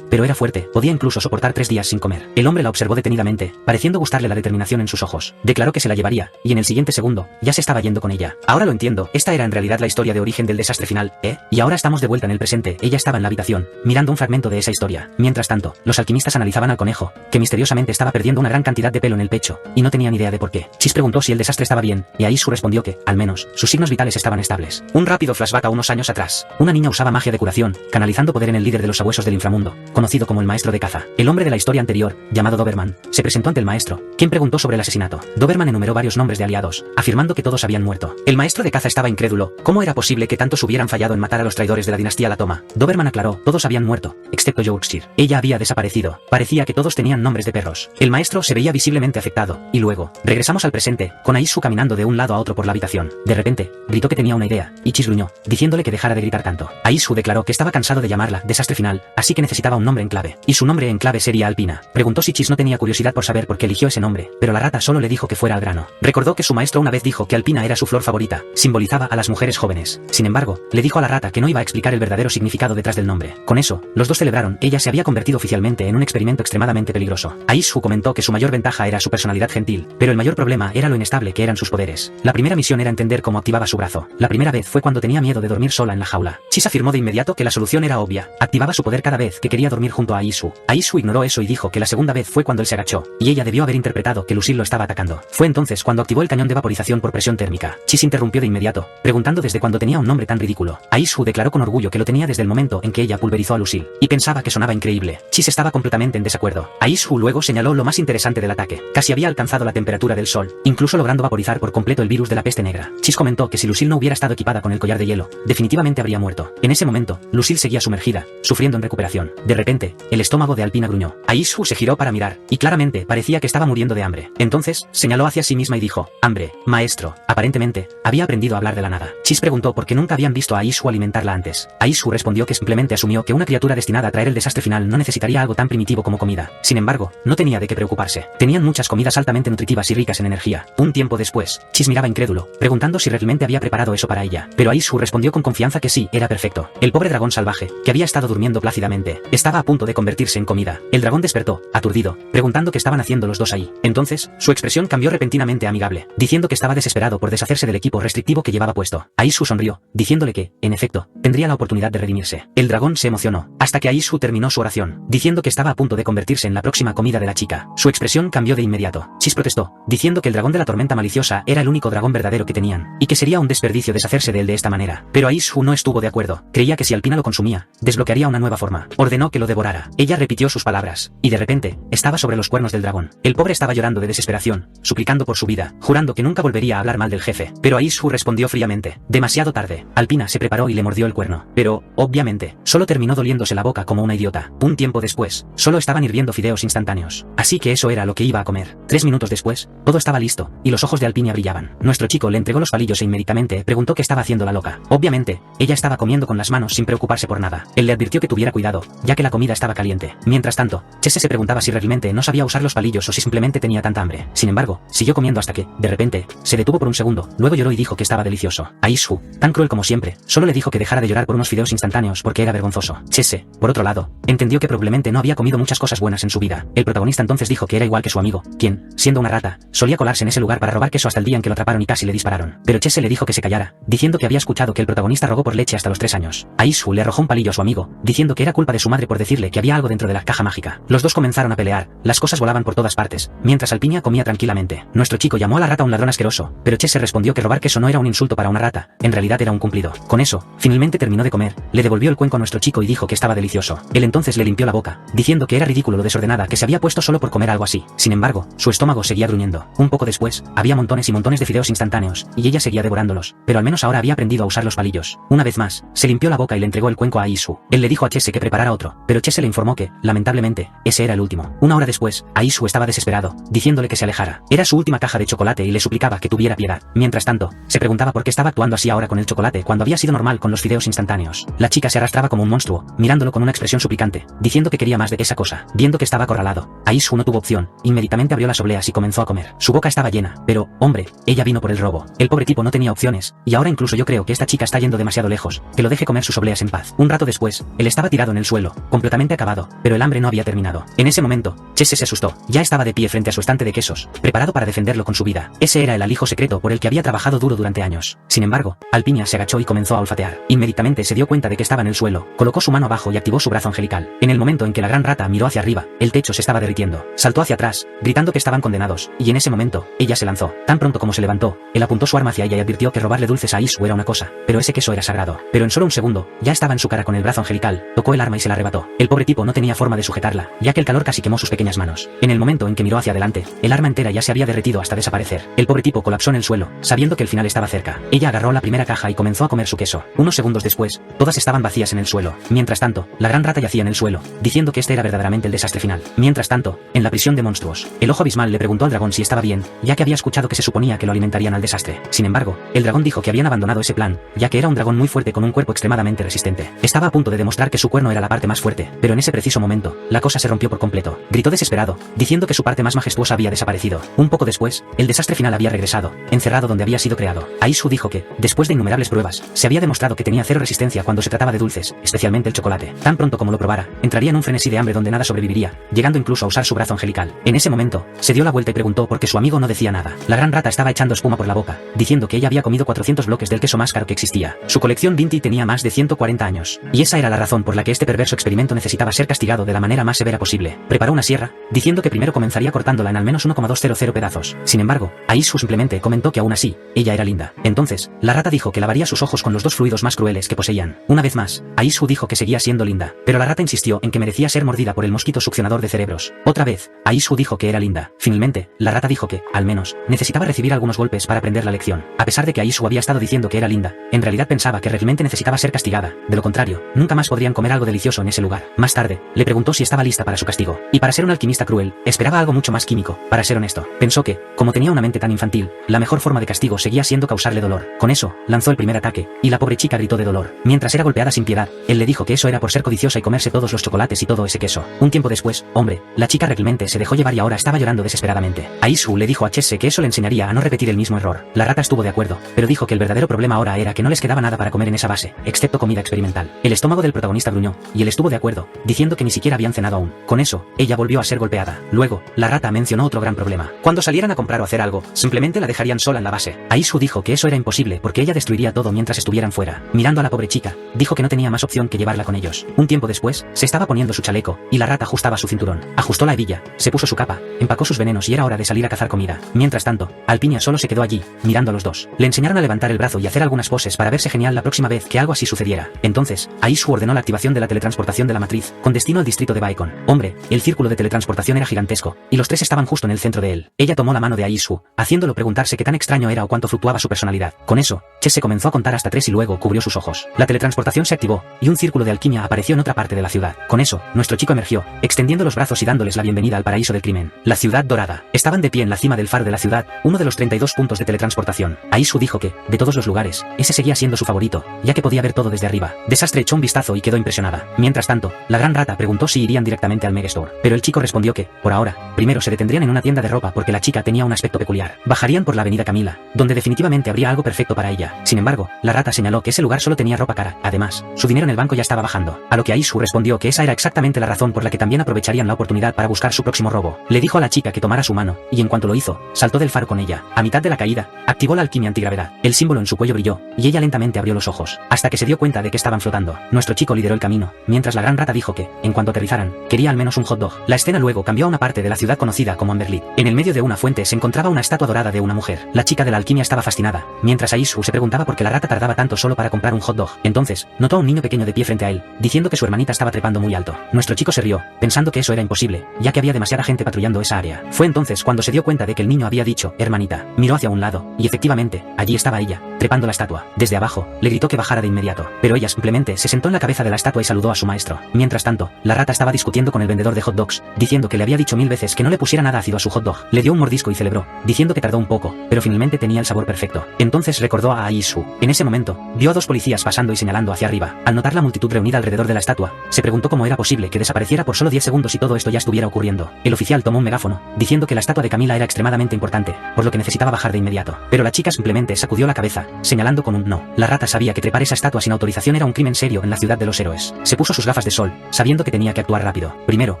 pero era fuerte, podía incluso soportar 3 días sin comer. El hombre la observó detenidamente, pareciendo gustarle la determinación en sus ojos. Declaró que se la llevaría, y en el siguiente segundo, ya se estaba yendo con ella. Ahora lo entiendo, esta era en realidad la historia de origen del desastre final, ¿eh? Y ahora estamos de vuelta en el presente. Ella estaba en la habitación, mirando un fragmento de esa historia. Mientras tanto, los alquimistas analizaban al conejo, que misteriosamente estaba perdiendo una gran cantidad de pelo en el pecho, y no tenían idea de por qué. Chis preguntó si el desastre estaba bien, y Aisu respondió que, al menos, sus signos vitales estaban estables. Un rápido flashback a unos años atrás. Una niña usaba magia de curación, canalizando poder en el líder de los sabuesos del inframundo, conocido como el maestro de caza. El hombre de la historia anterior, llamado Doberman, se presentó ante el maestro, quien preguntó sobre el asesinato. Doberman enumeró varios nombres de aliados, afirmando que todos habían muerto. El maestro de caza estaba incrédulo. ¿Cómo era posible que tantos hubieran fallado en matar a los traidores de la dinastía Latoma? Doberman aclaró, todos habían muerto, excepto Yorkshire. Ella había desaparecido. Parecía que todos tenían nombres de perros. El maestro se veía visiblemente afectado, y luego, regresamos al presente, con Aisu caminando de un lado a otro por la habitación. De repente, gritó que tenía una idea, y Chis gruñó, diciéndole que dejara de gritar tanto. Aisu declaró que estaba cansado de llamarla desastre final, así que necesitaba un nombre en clave. Y su nombre en clave sería Alpina. Preguntó si Chis no tenía curiosidad por saber por qué eligió ese nombre, pero la rata solo le dijo que fuera al grano. Recordó que su maestro una vez dijo que Alpina era su flor favorita, simbolizaba a las mujeres jóvenes. Sin embargo, le dijo a la rata que no iba a explicar el verdadero significado detrás del nombre. Con eso, los dos celebraron. Ella se había convertido oficialmente en un experimento extremadamente peligroso. Aisu comentó que su mayor ventaja era su personalidad gentil, pero el mayor problema era lo inestable que eran sus poderes. La primera misión era entender cómo activaba su brazo. La primera vez fue cuando tenía miedo de dormir sola en la jaula. Chis afirmó de inmediato que la solución era obvia. Activaba su poder cada vez que quería dormir junto a Aisu. Aisu ignoró eso y dijo que la segunda vez fue cuando él se agachó, y ella debió haber interpretado que Lucille lo estaba atacando. Fue entonces cuando activó el cañón de vaporización por presión térmica. Chis interrumpió de inmediato, preguntando desde cuándo tenía un nombre tan ridículo. Aisu declaró con orgullo que lo tenía desde el momento en que ella pulverizó a Lucille, y pensaba que sonaba increíble. Chis estaba completamente en desacuerdo. Aisu luego señaló lo más interesante del ataque. Casi había alcanzado la temperatura del sol, incluso logrando vaporizar por completo el virus de la peste negra. Chis comentó que si Lucille no hubiera estado equipada con el collar de hielo, definitivamente habría muerto. En ese momento, Lucille seguía sumergida, sufriendo en recuperación. De repente, el estómago de Alpina gruñó. Aisu se giró para mirar, y claramente parecía que estaba muriendo de hambre. Entonces, señaló hacia sí misma y dijo, hambre, maestro. Aparentemente, había aprendido a hablar de la nada. Chis preguntó por qué nunca habían visto a Aisu alimentarla antes. Aisu respondió que simplemente asumió que una criatura destinada a traer el desastre final no necesitaría algo tan primitivo como comida. Sin embargo, no tenía de qué preocuparse. Tenían muchas comidas altamente nutritivas y ricas en energía. Un tiempo después, Chis miraba incrédulo, preguntando si realmente había preparado eso para ella. Pero Aisu respondió con confianza que sí, era perfecto. El pobre dragón salvaje, que había estado durmiendo plácidamente, estaba a punto de convertirse en comida. El dragón despertó, aturdido, preguntando qué estaban haciendo los dos ahí. Entonces, su expresión cambió repentinamente a amigable, diciendo que estaba desesperado por deshacerse del equipo restrictivo que llevaba puesto. Aisu sonrió, diciéndole que, en efecto, tendría la oportunidad de redimirse. El dragón se emocionó, hasta que Aisu terminó su oración, diciendo que estaba a punto de convertirse en la próxima comida de la chica. Su expresión cambió de inmediato. Chis protestó, diciendo que el dragón de la tormenta maliciosa era el único dragón verdadero que tenían, y que sería un desperdicio deshacerse de él de esta manera. Pero Aisu no estuvo de acuerdo. Creía que si Alpina lo consumía, desbloquearía una nueva forma. Ordenó que lo devorara. Ella repitió sus palabras, y de repente, estaba sobre los cuernos del dragón. El pobre estaba llorando de desesperación, suplicando por su vida, jurando que nunca volvería a hablar mal del jefe. Pero Aisu respondió fríamente, demasiado tarde. Alpina se preparó y le mordió el cuerno. Pero, obviamente, solo terminó doliéndose la boca como una idiota. Un tiempo después, solo estaban hirviendo fideos instantáneos. Así que eso era lo que iba a comer. 3 minutos después, todo estaba listo, y los ojos de Alpina brillaban. Nuestro chico le entregó los palillos e inmediatamente preguntó qué estaba haciendo la loca. Obviamente, ella estaba comiendo con las manos sin preocuparse por nada. Él le advirtió que tuviera cuidado, ya que la comida estaba caliente. Mientras tanto, Chese se preguntaba si realmente no sabía usar los palillos o si simplemente tenía tanta hambre. Sin embargo, siguió comiendo hasta que, de repente, se detuvo por un segundo, luego lloró y dijo que estaba delicioso. Aisu, tan cruel como siempre, solo le dijo que dejara de llorar por unos fideos instantáneos porque era vergonzoso. Chese, por otro lado, entendió que probablemente no había comido muchas cosas buenas en su vida. El protagonista entonces dijo que era igual que su amigo, quien, siendo una rata, solía colarse en ese lugar para robar queso hasta el día en que lo atraparon y casi le dispararon. Pero Chese le dijo que se callara, diciendo que había escuchado que el protagonista rogó por leche hasta los 3 años. Aisu le arrojó un palillo a su amigo, diciendo que era culpa de su madre por decirle que había algo dentro de la caja mágica. Los dos comenzaron a pelear, las cosas volaban por todas partes, mientras Alpina comía tranquilamente. Nuestro chico llamó a la rata un ladrón asqueroso, pero Chese respondió que robar queso no era un insulto para una rata, en realidad era un cumplido. Con eso, finalmente terminó de comer, le devolvió el cuenco a nuestro chico y dijo que estaba delicioso. Él entonces le limpió la boca, diciendo que era ridículo lo desordenada que se había puesto solo por comer algo así. Sin embargo, su estómago seguía gruñendo. Un poco después, había montones y montones de fideos instantáneos, y ella seguía devorándolos, pero al menos ahora había aprendido a usar los palillos. Una vez más, se limpió la boca y le entregó el cuenco a Aisu. Él le dijo a Chese que preparara otro, pero Chese le informó que, lamentablemente, ese era el último. Una hora después, Aisu estaba desesperado, diciéndole que se alejara. Era su última caja de chocolate y le suplicaba que tuviera piedad. Mientras tanto, se preguntaba por qué estaba actuando así ahora con el chocolate cuando había sido normal con los fideos instantáneos. La chica se arrastraba como un monstruo, mirándolo con una expresión suplicante, diciendo que quería más de esa cosa. Viendo que estaba acorralado, Aisu no tuvo opción, inmediatamente abrió las obleas y comenzó a comer. Su boca estaba llena, pero, hombre, ella vino por el robo. El pobre tipo no tenía opciones, y ahora incluso yo creo que esta chica está yendo demasiado lejos, que lo deje comer sus obleas en paz. Un rato después, él estaba tirado en el suelo, completamente acabado, pero el hambre no había terminado. En ese momento, Chese se asustó. Ya estaba de pie frente a su estante de quesos, preparado para defenderlo con su vida. Ese era el alijo secreto por el que había trabajado duro durante años. Sin embargo, Alpinia se agachó y comenzó a olfatear. Inmediatamente se dio cuenta de que estaba en el suelo, colocó su mano abajo y activó su brazo angelical. En el momento en que la gran rata miró hacia arriba, el techo se estaba derritiendo. Saltó hacia atrás, gritando que estaban condenados, y en ese momento, ella se lanzó. Tan pronto como se levantó, él apuntó su arma hacia ella y advirtió que robarle dulces a Aisu era una cosa, pero ese queso era sagrado. Pero en solo un segundo, ya estaba en su cara con el brazo angelical, tocó el arma y se la arrebató. El pobre tipo no tenía forma de sujetarla, ya que el calor casi quemó sus pequeñas manos. En el momento en que miró hacia adelante, el arma entera ya se había derretido hasta desaparecer. El pobre tipo colapsó en el suelo, sabiendo que el final estaba cerca. Ella agarró la primera caja y comenzó a comer su queso. Unos segundos después, todas estaban vacías en el suelo. Mientras tanto, la gran rata yacía en el suelo, diciendo que este era verdaderamente el desastre final. Mientras tanto, en la prisión de monstruos, el ojo abismal le preguntó al dragón si estaba bien, ya que había escuchado que se suponía que lo alimentarían al desastre. Sin embargo, el dragón dijo que habían abandonado ese plan, ya que era un dragón muy fuerte con un cuerpo extremadamente resistente. Estaba a punto de demostrar que su cuerno era la parte más fuerte, pero en ese preciso momento, la cosa se rompió por completo. Gritó desesperado, diciendo que su parte más majestuosa había desaparecido. Un poco después, el desastre final había regresado, encerrado donde había sido creado. Aisu dijo que, después de innumerables pruebas, se había demostrado que tenía cero resistencia cuando se trataba de dulces, especialmente el chocolate. Tan pronto como lo probara, entraría en un frenesí de hambre donde nada sobreviviría, llegando incluso a usar su brazo angelical. En ese momento, se dio la vuelta y preguntó por qué su amigo no decía nada. La gran rata estaba echando espuma por la boca, diciendo que ella había comido 400 bloques del queso más caro que existía. Su colección Vinti tenía más de 140 años, y esa era la razón por la que este perverso experimento necesitaba ser castigado de la manera más severa posible. Preparó una sierra, diciendo que primero comenzaría cortándola en al menos 1,200 pedazos. Sin embargo, Aisu simplemente comentó que aún así, ella era linda. Entonces, la rata dijo que lavaría sus ojos con los dos fluidos más crueles que poseían. Una vez más, Aisu dijo que seguía siendo linda, pero la rata insistió en que merecía ser mordida por el mosquito succionador de cerebros. Otra vez, Aisu dijo que era linda. Finalmente, la rata dijo que, al menos, necesitaba recibir algunos golpes para aprender la lección. A pesar de que Aisu había estado diciendo que era linda, en realidad pensaba que realmente necesitaba ser castigada. De lo contrario, nunca más podrían comer algo delicioso en ese lugar. Más tarde, le preguntó si estaba lista para su castigo. Y para ser un alquimista cruel, esperaba algo mucho más químico. Para ser honesto, pensó que, como tenía una mente tan infantil, la mejor forma de castigo seguía siendo causarle dolor. Con eso, lanzó el primer ataque, y la pobre chica gritó de dolor. Mientras era golpeada sin piedad, él le dijo que eso era por ser codiciosa y comerse todos los chocolates y todo ese queso. Un tiempo después, hombre, la chica realmente se dejó llevar y ahora estaba llorando desesperadamente. Aisu le dijo a Chese que eso le enseñaría a no repetir el mismo error. La rata estuvo de acuerdo, pero dijo que el verdadero problema ahora era que no les quedaba nada para comer en esa base, excepto comida experimental. El estómago del protagonista gruñó, y él estuvo de acuerdo, diciendo que ni siquiera habían cenado aún. Con eso, ella volvió a ser golpeada. Luego, la rata mencionó otro gran problema. Cuando salieran a comprar o hacer algo, simplemente la dejarían sola en la base. Aisu dijo que eso era imposible porque ella destruiría todo mientras estuvieran fuera. Mirando a la pobre chica, dijo que no tenía más opción que llevarla con ellos. Un tiempo después, se estaba poniendo su chaleco, y la rata ajustaba su cinturón. Ajustó la hebilla, se puso su capa, empacó sus venenos y era hora de salir a cazar comida. Mientras tanto, Alpinia solo se quedó allí, mirando a los dos. Le enseñaron a levantar el brazo y hacer algunas poses para verse genial la próxima vez que algo así sucediera. Entonces, Aisu ordenó la activación de la teletransportación de la matriz, con destino al distrito de Baikon. Hombre, el círculo de teletransportación era gigantesco, y los tres estaban justo en el centro de él. Ella tomó la mano de Aisu, haciéndolo preguntarse qué tan extraño era o cuánto fluctuaba su personalidad. Con eso, Chese comenzó a contar hasta 3 y luego cubrió sus ojos. La teletransportación se activó, y un círculo de alquimia apareció en otra parte de la ciudad. Con eso, nuestro chico emergió, extendiendo los brazos y dándoles la bienvenida al paraíso del crimen. La ciudad dorada. Estaban de pie en la cima del faro de la ciudad, uno de los 32 puntos de teletransportación. Aisu dijo que, de todos los lugares, ese seguía siendo su favorito, ya que podía ver todo desde arriba. Desastre echó un vistazo y quedó impresionada. Mientras tanto, la gran rata preguntó si irían directamente al Megastore, pero el chico respondió que, por ahora, primero se detendrían en una tienda de ropa porque la chica tenía un aspecto peculiar. Bajarían por la avenida Camila, donde definitivamente habría algo perfecto para ella. Sin embargo, la rata señaló que ese lugar solo tenía ropa cara. Además, su dinero en el banco ya estaba bajando. A lo que Aisu respondió que esa era exactamente la razón por la que también aprovecharían la oportunidad para buscar su próximo robo. Le dijo a la chica que tomara su mano, y en cuanto lo hizo, saltó del faro con ella. A mitad de la caída, activó la alquimia antigravedad. El símbolo en su cuello brilló, y ella lentamente abrió los ojos, hasta que se dio cuenta de que estaban flotando. Nuestro chico lideró el camino, mientras la gran rata dijo que, en cuanto aterrizaran, quería al menos un hot dog. La escena luego cambió a una parte de la ciudad conocida como Amberlit. En el medio de una fuente se encontraba una estatua dorada de una mujer. La chica de la alquimia estaba fascinada, mientras Aisu se preguntaba por qué la rata tardaba tanto solo para comprar un hot dog. Entonces, notó a un niño pequeño de pie frente a él, diciendo que su hermanita estaba trepando muy alto. Nuestro chico se rió, pensando que eso era imposible, ya que había demasiada gente patrullando esa área. Fue entonces cuando se dio cuenta de que el niño había dicho, hermanita. Miró hacia un lado, y efectivamente, allí estaba ella, trepando la estatua. Desde abajo, le gritó que bajara de inmediato, pero ella simplemente se sentó en la cabeza de la estatua y saludó a su maestro. Mientras tanto, la rata estaba discutiendo con el vendedor de hot dogs, diciendo que le había dicho 1000 veces que no le pusiera nada ácido a su hot dog. Le dio un mordisco y celebró, diciendo que tardó un poco, pero finalmente tenía el sabor perfecto. Entonces recordó a Aishu. En ese momento, vio a dos policías pasando y señalando hacia arriba. Al notar la multitud reunida alrededor de la estatua, se preguntó cómo era posible que desapareciera por solo 10 segundos y todo esto ya estuviera ocurriendo. El oficial tomó un megáfono, diciendo que la estatua de Camila era extremadamente importante, por lo que necesitaba bajar de inmediato. Pero la chica simplemente sacudió la cabeza, señalando con un no. La rata sabía que trepar esa estatua sin autorización era un crimen serio en la ciudad de los héroes. Se puso sus gafas de sol, sabiendo que tenía que actuar rápido. Primero,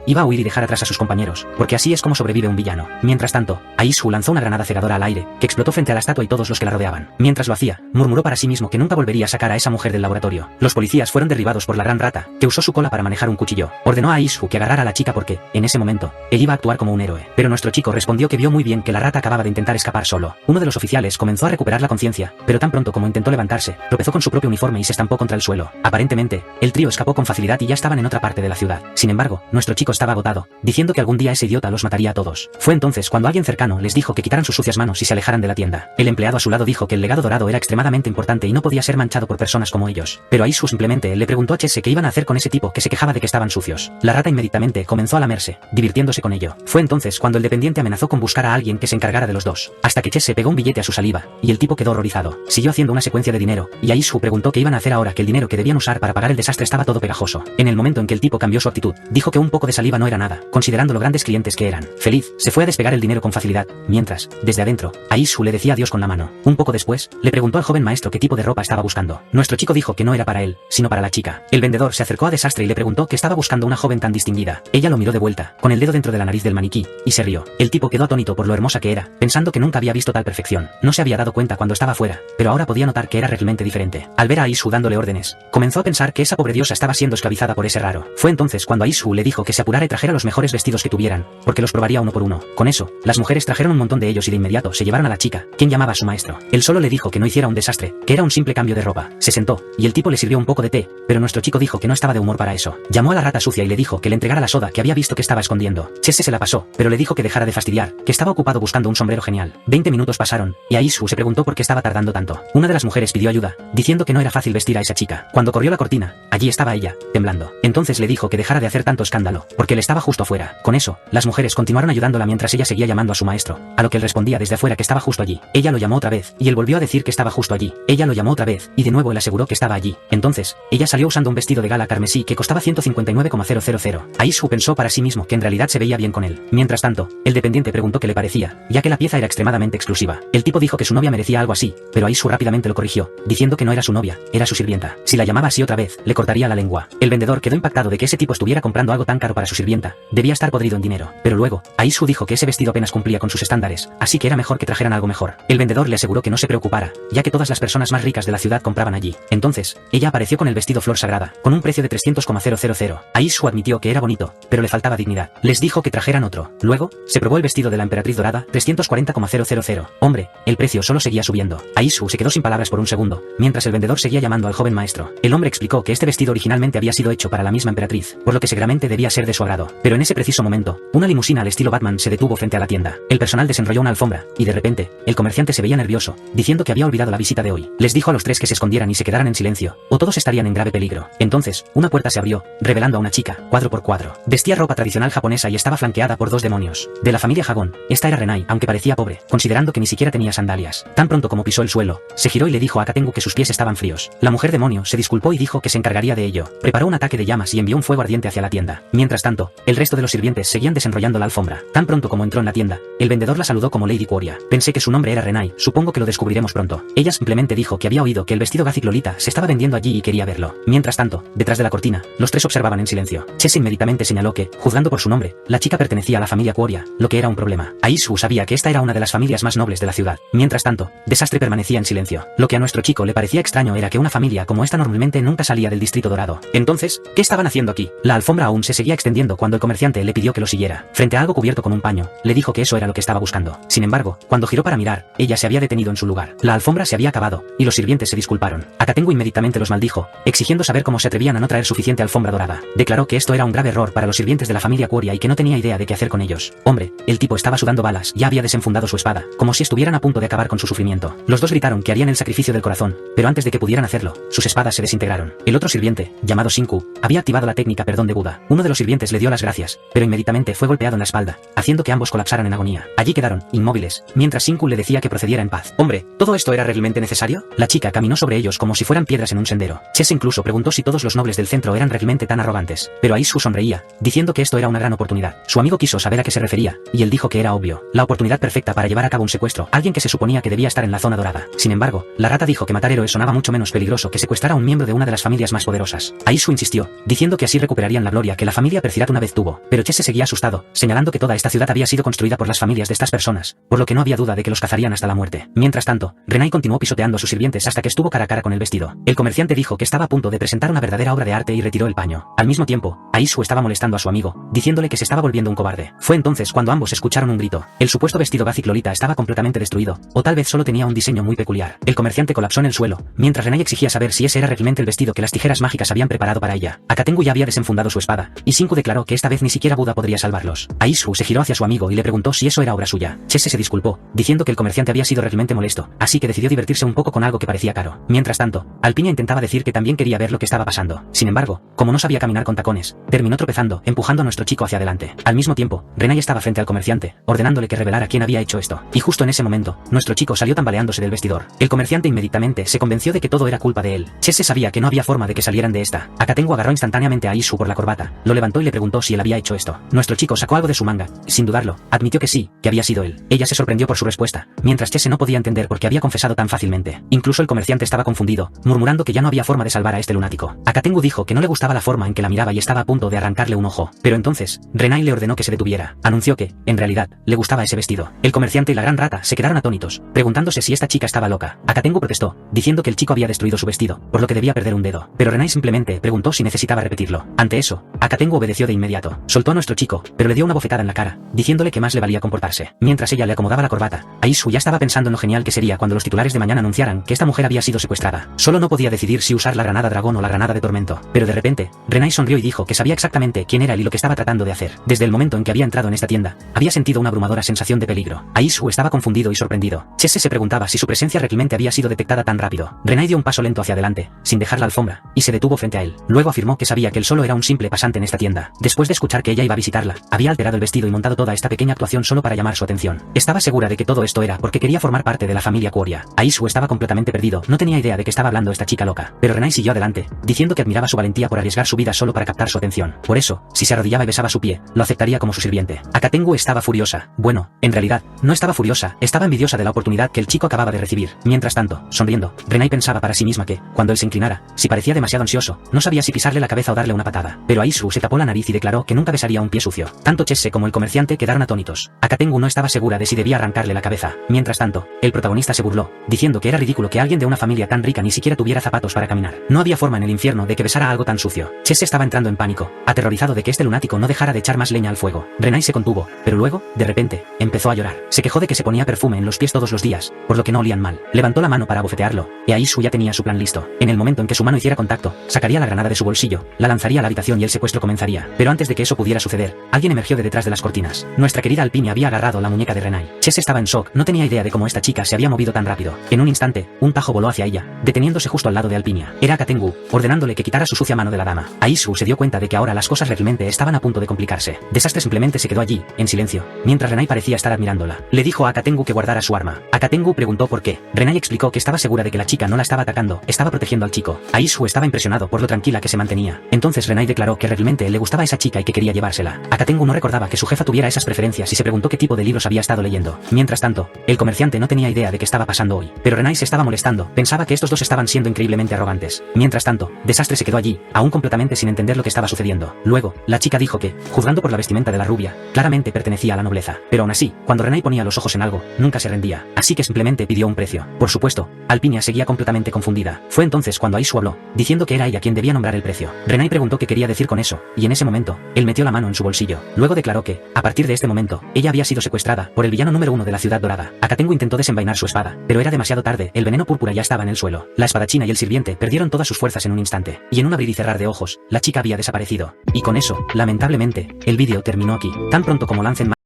iba a huir y dejar atrás a sus compañeros, porque así es como sobrevive un villano. Mientras tanto, Aishu lanzó una granada cegadora al aire, que explotó frente a la estatua y todos los que la rodeaban. Mientras lo hacía, murmuró para sí mismo que nunca volvería a sacar a esa mujer del laboratorio. Los policías fueron derribados por la gran rata, que usó su cola para manejar un cuchillo. Ordenó a Aishu que agarrara a la chica porque, en ese momento, él iba a actuar como un héroe. Pero nuestro chico respondió que vio muy bien que la rata acababa de intentar escapar solo. Uno de los oficiales comenzó a recuperar la conciencia, pero tan pronto como intentó levantarse, tropezó con su propio uniforme y se estampó contra el suelo. Aparentemente, el trío escapó con facilidad y ya estaban en otra parte de la ciudad. Sin embargo, nuestro chico estaba agotado, diciendo que algún día ese idiota los mataría a todos. Fue entonces cuando alguien cercano les dijo que quitaran sus sucias manos y se alejaran de la tienda. El empleado a su lado dijo que el legado dorado era extremadamente importante y no podía ser manchado por personas como ellos. Pero Aishu simplemente le preguntó a Chese qué iban a hacer con ese tipo que se quejaba de que estaban sucios. La rata inmediatamente comenzó a lamerse, divirtiéndose con ello. Fue entonces cuando el dependiente amenazó con buscar a alguien que se encargara de los dos, hasta que Chese pegó un billete a su saliva, y el tipo quedó horrorizado. Siguió haciendo una secuencia de dinero, y Aishu preguntó qué iban a hacer ahora que el dinero que debían usar para pagar el desastre estaba todo pegajoso. En el momento en que el tipo cambió su actitud, dijo que un poco de saliva no era nada, considerando lo grandes clientes que eran. Feliz, se fue a despegar el dinero con facilidad, mientras, desde adentro, Aishu le decía adiós con la mano. Un poco después, le preguntó al joven maestro qué tipo de ropa estaba buscando. Nuestro chico dijo que no era para él, sino para la chica. El vendedor se acercó a Desastre y le preguntó que estaba buscando una joven tan distinguida. Ella lo miró de vuelta, con el dedo dentro de la nariz del maniquí, y se rió. El tipo quedó atónito por lo hermosa que era, pensando que nunca había visto tal perfección. No se había dado cuenta cuando estaba fuera, pero ahora podía notar que era realmente diferente. Al ver a Aishu dándole órdenes, comenzó a pensar que esa pobre diosa estaba siendo esclavizada por ese raro. Fue entonces cuando Aishu le dijo que se apurara y trajera los mejores vestidos que tuvieran, porque los probaría uno por uno. Con eso, las mujeres trajeron un montón de ellos y de inmediato se llevaron a la chica, quien llamaba a su maestro. Él solo le dijo que no hiciera un desastre, que era un simple cambio de ropa. Se sentó, y el tipo le sirvió un poco de té, pero nuestro chico dijo que no estaba de humor para eso. Llamó a la rata sucia y le dijo que le entregara la soda que había visto que estaba escondiendo. Chese se la pasó, pero le dijo que dejara de fastidiar, que estaba ocupado buscando un sombrero genial. 20 minutos pasaron, y Aishu se preguntó por qué estaba tardando tanto. Una de las mujeres pidió ayuda, diciendo que no era fácil vestir a esa chica. Cuando corrió la cortina, allí estaba ella, temblando. Entonces le dijo que dejara de hacer tanto escándalo, porque él estaba justo afuera. Con eso, las mujeres continuaron ayudándola mientras ella seguía llamando a su maestro, a lo que él respondía desde afuera que estaba justo allí. Ella lo llamó otra vez, y él volvió a decir que estaba justo allí. Ella lo llamó otra vez, y de nuevo él aseguró que estaba allí. Entonces, ella salió usando un vestido de gala carmesí que costaba 159,000. Aishu pensó para sí mismo que en realidad se veía bien con él. Mientras tanto, el dependiente preguntó qué le parecía, ya que la pieza era extremadamente exclusiva. El tipo dijo que su novia merecía algo así, pero Aishu rápidamente lo corrigió, diciendo que no era su novia, era su sirvienta. Si la llamaba así otra vez, le cortaría la lengua. El vendedor quedó impactado de que ese tipo estuviera comprando algo tan caro para su sirvienta. Debía estar podrido en dinero. Pero luego, Aishu dijo que ese vestido apenas cumplía con sus estándares, así que era mejor que trajeran algo mejor. El vendedor le aseguró que no se preocupara, ya que todas las personas más ricas de la ciudad compraban allí. Entonces, ella apareció con el vestido flor sagrada, con un precio de 300,000. Aishu admitió que era bonito, pero le faltaba dignidad. Les dijo que trajeran otro. Luego, se probó el vestido de la emperatriz dorada, 340,000. Hombre, el precio solo seguía subiendo. Aishu se quedó sin palabras por un segundo, mientras el vendedor seguía llamando al joven maestro. El hombre explicó que este vestido originalmente había sido hecho para la misma emperatriz, por lo que seguramente debía ser de su agrado. Pero en ese preciso momento, una limusina al estilo Batman se detuvo frente a la tienda. El personal desenrolló una alfombra, y de repente, el comerciante se veía nervioso, diciendo que había olvidado la visita de hoy. Les dijo a los tres que se escondieran y se quedaran en silencio, o todos estarían en grave peligro. Entonces, una puerta se abrió, revelando a una chica, cuadro por cuadro. Vestía ropa tradicional japonesa y estaba flanqueada por dos demonios. De la familia Hagon, esta era Renai, aunque parecía pobre, considerando que ni siquiera tenía sandalias. Tan pronto como pisó el suelo, se giró y le dijo a Katengu que sus pies estaban fríos. La mujer demonio se disculpó y dijo que se encargaría de ello. Preparó un ataque de llamas y envió un fuego ardiente hacia la tienda. Mientras tanto, el resto de los sirvientes seguían desenrollando la alfombra. Tan pronto como entró en la tienda, el vendedor la saludó como Lady Quoria. Pensé que su nombre era Renai, supongo que lo descubriremos pronto. Ella simplemente dijo que había oído que el vestido Gothic Lolita se estaba vendiendo allí y quería verlo. Mientras tanto, detrás de la cortina, los tres observaban en silencio. Chese inmediatamente señaló que, juzgando por su nombre, la chica pertenecía a la familia Quoria, lo que era un problema. Aishu sabía que esta era una de las familias más nobles de la ciudad. Mientras tanto, Desastre permanecía en silencio. Lo que a nuestro chico le parecía extraño era que una familia como esta normalmente nunca salía del distrito dorado. Entonces, ¿qué estaban haciendo aquí? La alfombra aún se seguía extendiendo cuando el comerciante le pidió que lo siguiera. Frente a algo cubierto con un paño, le dijo que eso era lo lo que estaba buscando. Sin embargo, cuando giró para mirar, ella se había detenido en su lugar. La alfombra se había acabado, y los sirvientes se disculparon. Akatengu inmediatamente los maldijo, exigiendo saber cómo se atrevían a no traer suficiente alfombra dorada. Declaró que esto era un grave error para los sirvientes de la familia Quoria y que no tenía idea de qué hacer con ellos. Hombre, el tipo estaba sudando balas, ya había desenfundado su espada, como si estuvieran a punto de acabar con su sufrimiento. Los dos gritaron que harían el sacrificio del corazón, pero antes de que pudieran hacerlo, sus espadas se desintegraron. El otro sirviente, llamado Shinku, había activado la técnica perdón de Buda. Uno de los sirvientes le dio las gracias, pero inmediatamente fue golpeado en la espalda, haciendo que ambos colapsaran en agonía. Allí quedaron, inmóviles, mientras Shinku le decía que procediera en paz. Hombre, ¿todo esto era realmente necesario? La chica caminó sobre ellos como si fueran piedras en un sendero. Chess incluso preguntó si todos los nobles del centro eran realmente tan arrogantes, pero Aisu sonreía, diciendo que esto era una gran oportunidad. Su amigo quiso saber a qué se refería, y él dijo que era obvio, la oportunidad perfecta para llevar a cabo un secuestro, alguien que se suponía que debía estar en la zona dorada. Sin embargo, la rata dijo que matar héroes sonaba mucho menos peligroso que secuestrar a un miembro de una de las familias más poderosas. Aisu insistió, diciendo que así recuperarían la gloria que la familia Percirat una vez tuvo, pero Chess seguía asustado, señalando que toda esta ciudad había sido construida por las familias de estas personas, por lo que no había duda de que los cazarían hasta la muerte. Mientras tanto, Renai continuó pisoteando a sus sirvientes hasta que estuvo cara a cara con el vestido. El comerciante dijo que estaba a punto de presentar una verdadera obra de arte y retiró el paño. Al mismo tiempo, Aisu estaba molestando a su amigo, diciéndole que se estaba volviendo un cobarde. Fue entonces cuando ambos escucharon un grito. El supuesto vestido Basic Lolita estaba completamente destruido, o tal vez solo tenía un diseño muy peculiar. El comerciante colapsó en el suelo, mientras Renai exigía saber si ese era realmente el vestido que las tijeras mágicas habían preparado para ella. Akatengu ya había desenfundado su espada, y Shinku declaró que esta vez ni siquiera Buda podría salvarlos. Aisu se giró hacia su amigo y le preguntó si eso era obra suya. Chess se disculpó, diciendo que el comerciante había sido realmente molesto, así que decidió divertirse un poco con algo que parecía caro. Mientras tanto, Alpinia intentaba decir que también quería ver lo que estaba pasando. Sin embargo, como no sabía caminar con tacones, terminó tropezando, empujando a nuestro chico hacia adelante. Al mismo tiempo, Renai estaba frente al comerciante, ordenándole que revelara quién había hecho esto. Y justo en ese momento, nuestro chico salió tambaleándose del vestidor. El comerciante inmediatamente se convenció de que todo era culpa de él. Chess sabía que no había forma de que salieran de esta. Akatengu agarró instantáneamente a Aisu por la corbata, lo levantó y le preguntó si él había hecho esto. Nuestro chico sacó algo de su manga, y sin dudarlo, admitió que sí, que había sido él. Ella se sorprendió por su respuesta, mientras Chess no podía entender por qué había confesado tan fácilmente. Incluso el comerciante estaba confundido, murmurando que ya no había forma de salvar a este lunático. Akatengu dijo que no le gustaba la forma en que la miraba y estaba a punto de arrancarle un ojo. Pero entonces, Renai le ordenó que se detuviera. Anunció que, en realidad, le gustaba ese vestido. El comerciante y la gran rata se quedaron atónitos, preguntándose si esta chica estaba loca. Akatengu protestó, diciendo que el chico había destruido su vestido, por lo que debía perder un dedo. Pero Renai simplemente preguntó si necesitaba repetirlo. Ante eso, Akatengu obedeció de inmediato. Soltó a nuestro chico, pero le dio una bofetada en la cara, diciéndole que más le valía comportarse. Mientras ella le acomodaba la corbata, Aisu ya estaba pensando en lo genial que sería cuando los titulares de mañana anunciaran que esta mujer había sido secuestrada. Solo no podía decidir si usar la granada dragón o la granada de tormento. Pero de repente, Renai sonrió y dijo que sabía exactamente quién era él y lo que estaba tratando de hacer. Desde el momento en que había entrado en esta tienda, había sentido una abrumadora sensación de peligro. Aisu estaba confundido y sorprendido. Chess se preguntaba si su presencia realmente había sido detectada tan rápido. Renai dio un paso lento hacia adelante, sin dejar la alfombra, y se detuvo frente a él. Luego afirmó que sabía que él solo era un simple pasante en esta tienda. Después de escuchar que ella iba a visitarla, había alterado el vestido y montado toda esta pequeña actuación solo para llamar su atención. Estaba segura de que todo esto era porque quería formar parte de la familia Quoria. Aisu estaba completamente perdido, no tenía idea de que estaba hablando esta chica loca. Pero Renai siguió adelante, diciendo que admiraba su valentía por arriesgar su vida solo para captar su atención. Por eso, si se arrodillaba y besaba su pie, lo aceptaría como su sirviente. Akatengu estaba furiosa. Bueno, en realidad, no estaba furiosa, estaba envidiosa de la oportunidad que el chico acababa de recibir. Mientras tanto, sonriendo, Renai pensaba para sí misma que, cuando él se inclinara, si parecía demasiado ansioso, no sabía si pisarle la cabeza o darle una patada. Pero Aisu se tapó la nariz y declaró que nunca besaría un pie sucio. Tanto Chess como el comerciante quedaron atónitos. Akatengu no estaba segura de si debía arrancarle la cabeza. Mientras tanto, el protagonista se burló, diciendo que era ridículo que alguien de una familia tan rica ni siquiera tuviera zapatos para caminar. No había forma en el infierno de que besara algo tan sucio. Chess estaba entrando en pánico, aterrorizado de que este lunático no dejara de echar más leña al fuego. Renai se contuvo, pero luego, de repente, empezó a llorar. Se quejó de que se ponía perfume en los pies todos los días, por lo que no olían mal. Levantó la mano para abofetearlo, y Aisu ya tenía su plan listo. En el momento en que su mano hiciera contacto, sacaría la granada de su bolsillo, la lanzaría a la habitación y el secuestro comenzaría. Pero antes de que eso pudiera suceder, alguien emergió de detrás de las cortinas. Nuestra querida Alpinia había agarrado la muñeca de Renai. Chess estaba en shock, no tenía idea de cómo esta chica se había movido tan rápido. En un instante, un tajo voló hacia ella, deteniéndose justo al lado de Alpinia. Era Akatengu, ordenándole que quitara su sucia mano de la dama. Aisu se dio cuenta de que ahora las cosas realmente estaban a punto de complicarse. Desastre simplemente se quedó allí, en silencio, mientras Renai parecía estar admirándola. Le dijo a Akatengu que guardara su arma. Akatengu preguntó por qué. Renai explicó que estaba segura de que la chica no la estaba atacando, estaba protegiendo al chico. Aisu estaba impresionado por lo tranquila que se mantenía. Entonces Renai declaró que realmente le gustaba esa chica y que quería llevársela. Akatengu no recordaba que su jefa tuviera esas preferencias y se preguntó qué tipo de libros había estado leyendo. Mientras tanto, el comerciante no tenía idea de qué estaba pasando hoy. Pero Renai se estaba molestando, pensaba que estos dos estaban siendo increíblemente arrogantes. Mientras tanto, Desastre se quedó allí, aún completamente sin entender lo que estaba sucediendo. Luego, la chica dijo que, juzgando por la vestimenta de la rubia, claramente pertenecía a la nobleza. Pero aún así, cuando Renai ponía los ojos en algo, nunca se rendía, así que simplemente pidió un precio. Por supuesto, Alpinia seguía completamente confundida. Fue entonces cuando Aisu habló, diciendo que era ella quien debía nombrar el precio. Renai preguntó qué quería decir con eso, y en ese momento, él metió la mano en su bolsillo. Luego declaró que, a partir de este momento, ella había había sido secuestrada por el villano número 1 de la ciudad dorada. Akatengu intentó desenvainar su espada, pero era demasiado tarde, el veneno púrpura ya estaba en el suelo. La espadachina y el sirviente perdieron todas sus fuerzas en un instante, y en un abrir y cerrar de ojos, la chica había desaparecido. Y con eso, lamentablemente, el vídeo terminó aquí. Tan pronto como lancen